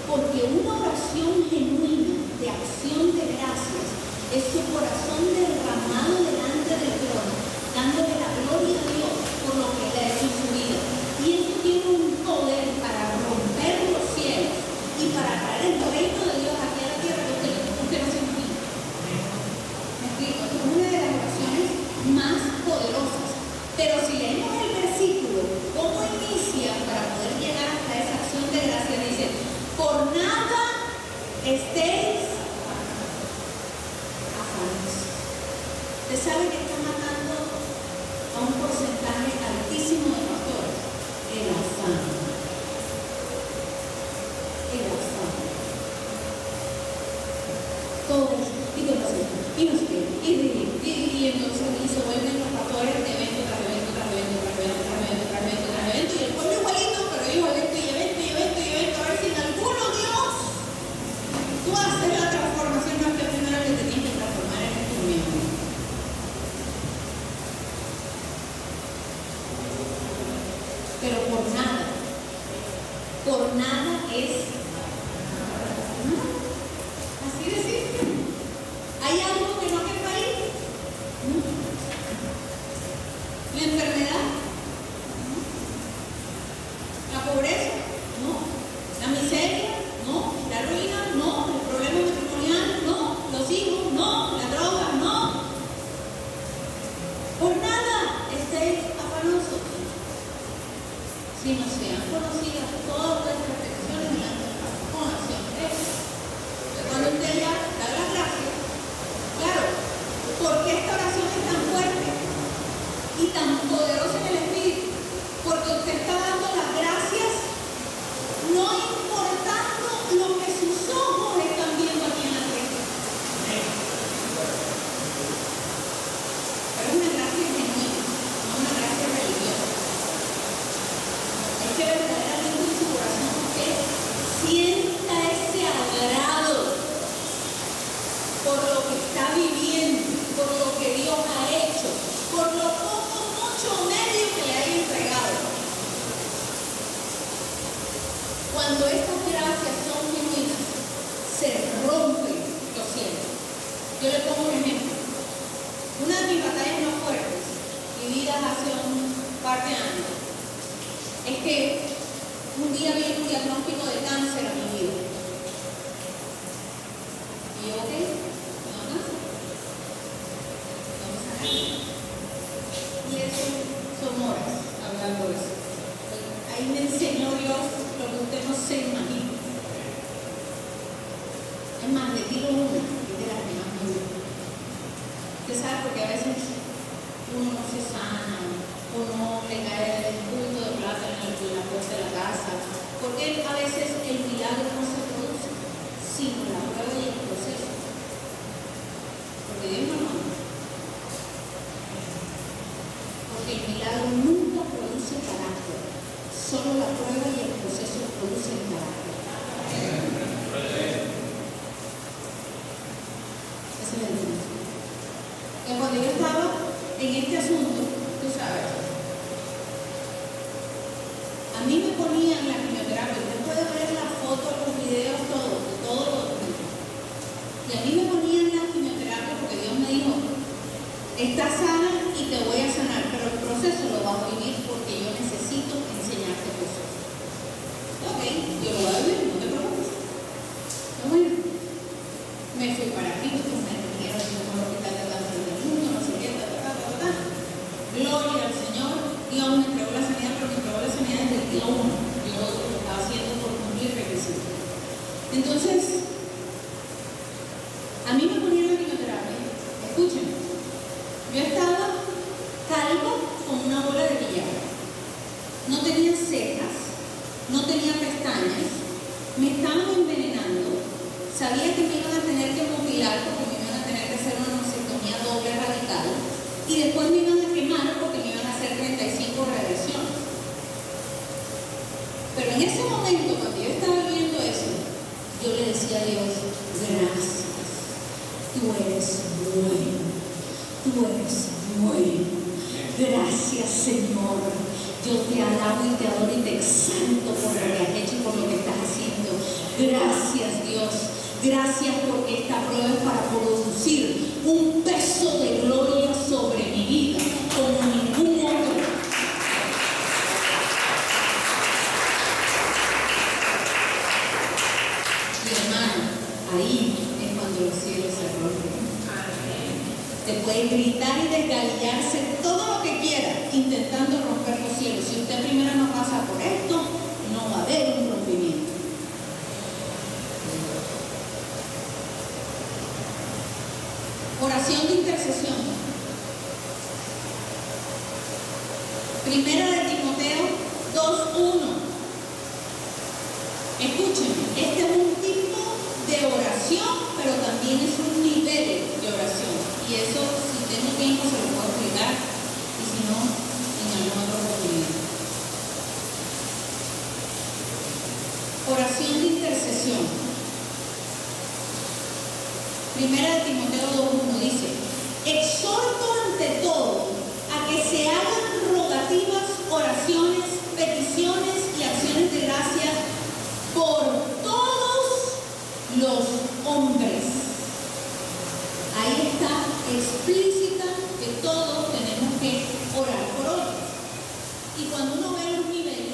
Porque una oración genuina de acción de gracias es su corazón derramado delante del trono, dándole la gloria a Dios por lo que Él ha hecho en su vida. Y eso tiene un poder para romper los cielos y para traer el reino de Dios aquí a la tierra que usted no se imagina. ¿Me explico? Esto es una de las oraciones más poderosas. Pero si leemos el versículo, ¿cómo inicia para poder llegar hasta esa acción de gracia? Dice, por nada estéis afanosos. Usted sabe que está matando a un porcentaje altísimo de pastores. El afán. El afán. Todos, y no sé, y no sé, y entonces se vuelven los pastores de evento tras evento, tras evento, tras evento, tras evento, tras evento, tras evento, y el pueblo igualito, pero ellos evento y evento y evento y evento, a ver si en alguno, Dios, tú haces la transformación, no es que primero que te tienes que transformar en tu miembro. Pero por nada es así de simple. ¿Hay algo que no quepa ahí? ¿La enfermedad? ¿La pobreza? No. ¿La miseria? No. ¿La ruina? No. ¿El problema matrimonial? No. ¿Los hijos? No. ¿La droga? No. Por nada estéis afanosos, sino sean conocidas todas vuestras peticiones delante del Padre con acción de gracias. Cuando usted ya da las gracias, claro, ¿por qué esta oración es tan fuerte y tan poderosa en el Espíritu? Porque usted está dando las gracias no importando lo que sus ojos están viendo aquí en la tierra. Pero es una gracia genuina, no una gracia religiosa. Es que verdaderamente en su corazón usted sienta ese agrado por lo que está viviendo, por lo que Dios ha hecho, por lo poco, mucho medio que le haya entregado. Cuando estas gracias son genuinas, se rompen los cielos. Yo le pongo un ejemplo. Una de mis batallas más fuertes, vividas hace un par de años, es que un día viene un diagnóstico de cáncer a mi vida. Y yo, ok, no cáncer. Vamos a ver. Y eso son horas hablando de eso. Ahí me enseñó Dios lo que usted no se imagina. Es más, le tiro una, que es de las que más me gusta. Usted sabe, porque a veces uno no se sana, uno le cae el punto de plata en la puerta de la casa, porque a veces el milagro no se produce, sino la prueba y el proceso. Porque Dios no lo manda. Porque el milagro nunca produce carácter, solo la prueba y el proceso producen carácter. Ese es el punto. Que cuando yo estaba en este asunto, tú sabes, a mí me ponían la quimioterapia, usted puede ver las fotos, los videos, todo lo que. Y a mí me ponían la quimioterapia porque Dios me dijo, estás sana y te voy a sanar, pero el proceso lo vas a vivir porque yo necesito enseñarte cosas. Ok, yo lo voy a vivir, no te preocupes. Bueno, me fui para aquí, me dijeron que no me hospital de cáncer del mundo, no sé qué, Gloria al Señor, Dios me entregó la sanidad, pero me entregó la sanidad desde el día 1. Yo lo estaba haciendo por cumplir requisitos. Entonces, a mí me ponían la quimioterapia. Escúchenme, yo estaba calva con una bola de billar. No tenía cejas, no tenía pestañas, me estaban envenenando. Sabía que me iban a tener que mutilar porque me iban a tener que hacer una mastectomía doble radical. Y después me iban a quemar porque me iban a hacer 35 regresiones. Pero en ese momento, cuando yo estaba viendo eso, yo le decía a Dios, gracias, tú eres bueno, tú eres bueno. Gracias, Señor. Yo te alabo y te adoro y te exalto por lo que has hecho y por lo que estás haciendo. Gracias, Dios. Gracias porque esta prueba es para producir un peso de gloria sobre mi vida como ningún otro. Mi hermano, ahí es cuando los cielos se rompen. Te puede gritar y desgallarse todo lo que quiera intentando romper los cielos. Si usted primero no pasa por esto, no va a haber un rompimiento. Oración de intercesión. Primera de Timoteo 2:1. Escúchenme, este es un tipo de oración, pero también es un nivel de oración. Y eso, si tengo tiempo, se lo puedo explicar, y si no, en algún otro oportunidad. Oración de intercesión. Primera de Timoteo 2:1 dice: exhorto ante todo a que se hagan rogativas, oraciones, peticiones y acciones de gracias por todos los hombres. Ahí está explícita que todos tenemos que orar por otros. Y cuando uno ve los niveles,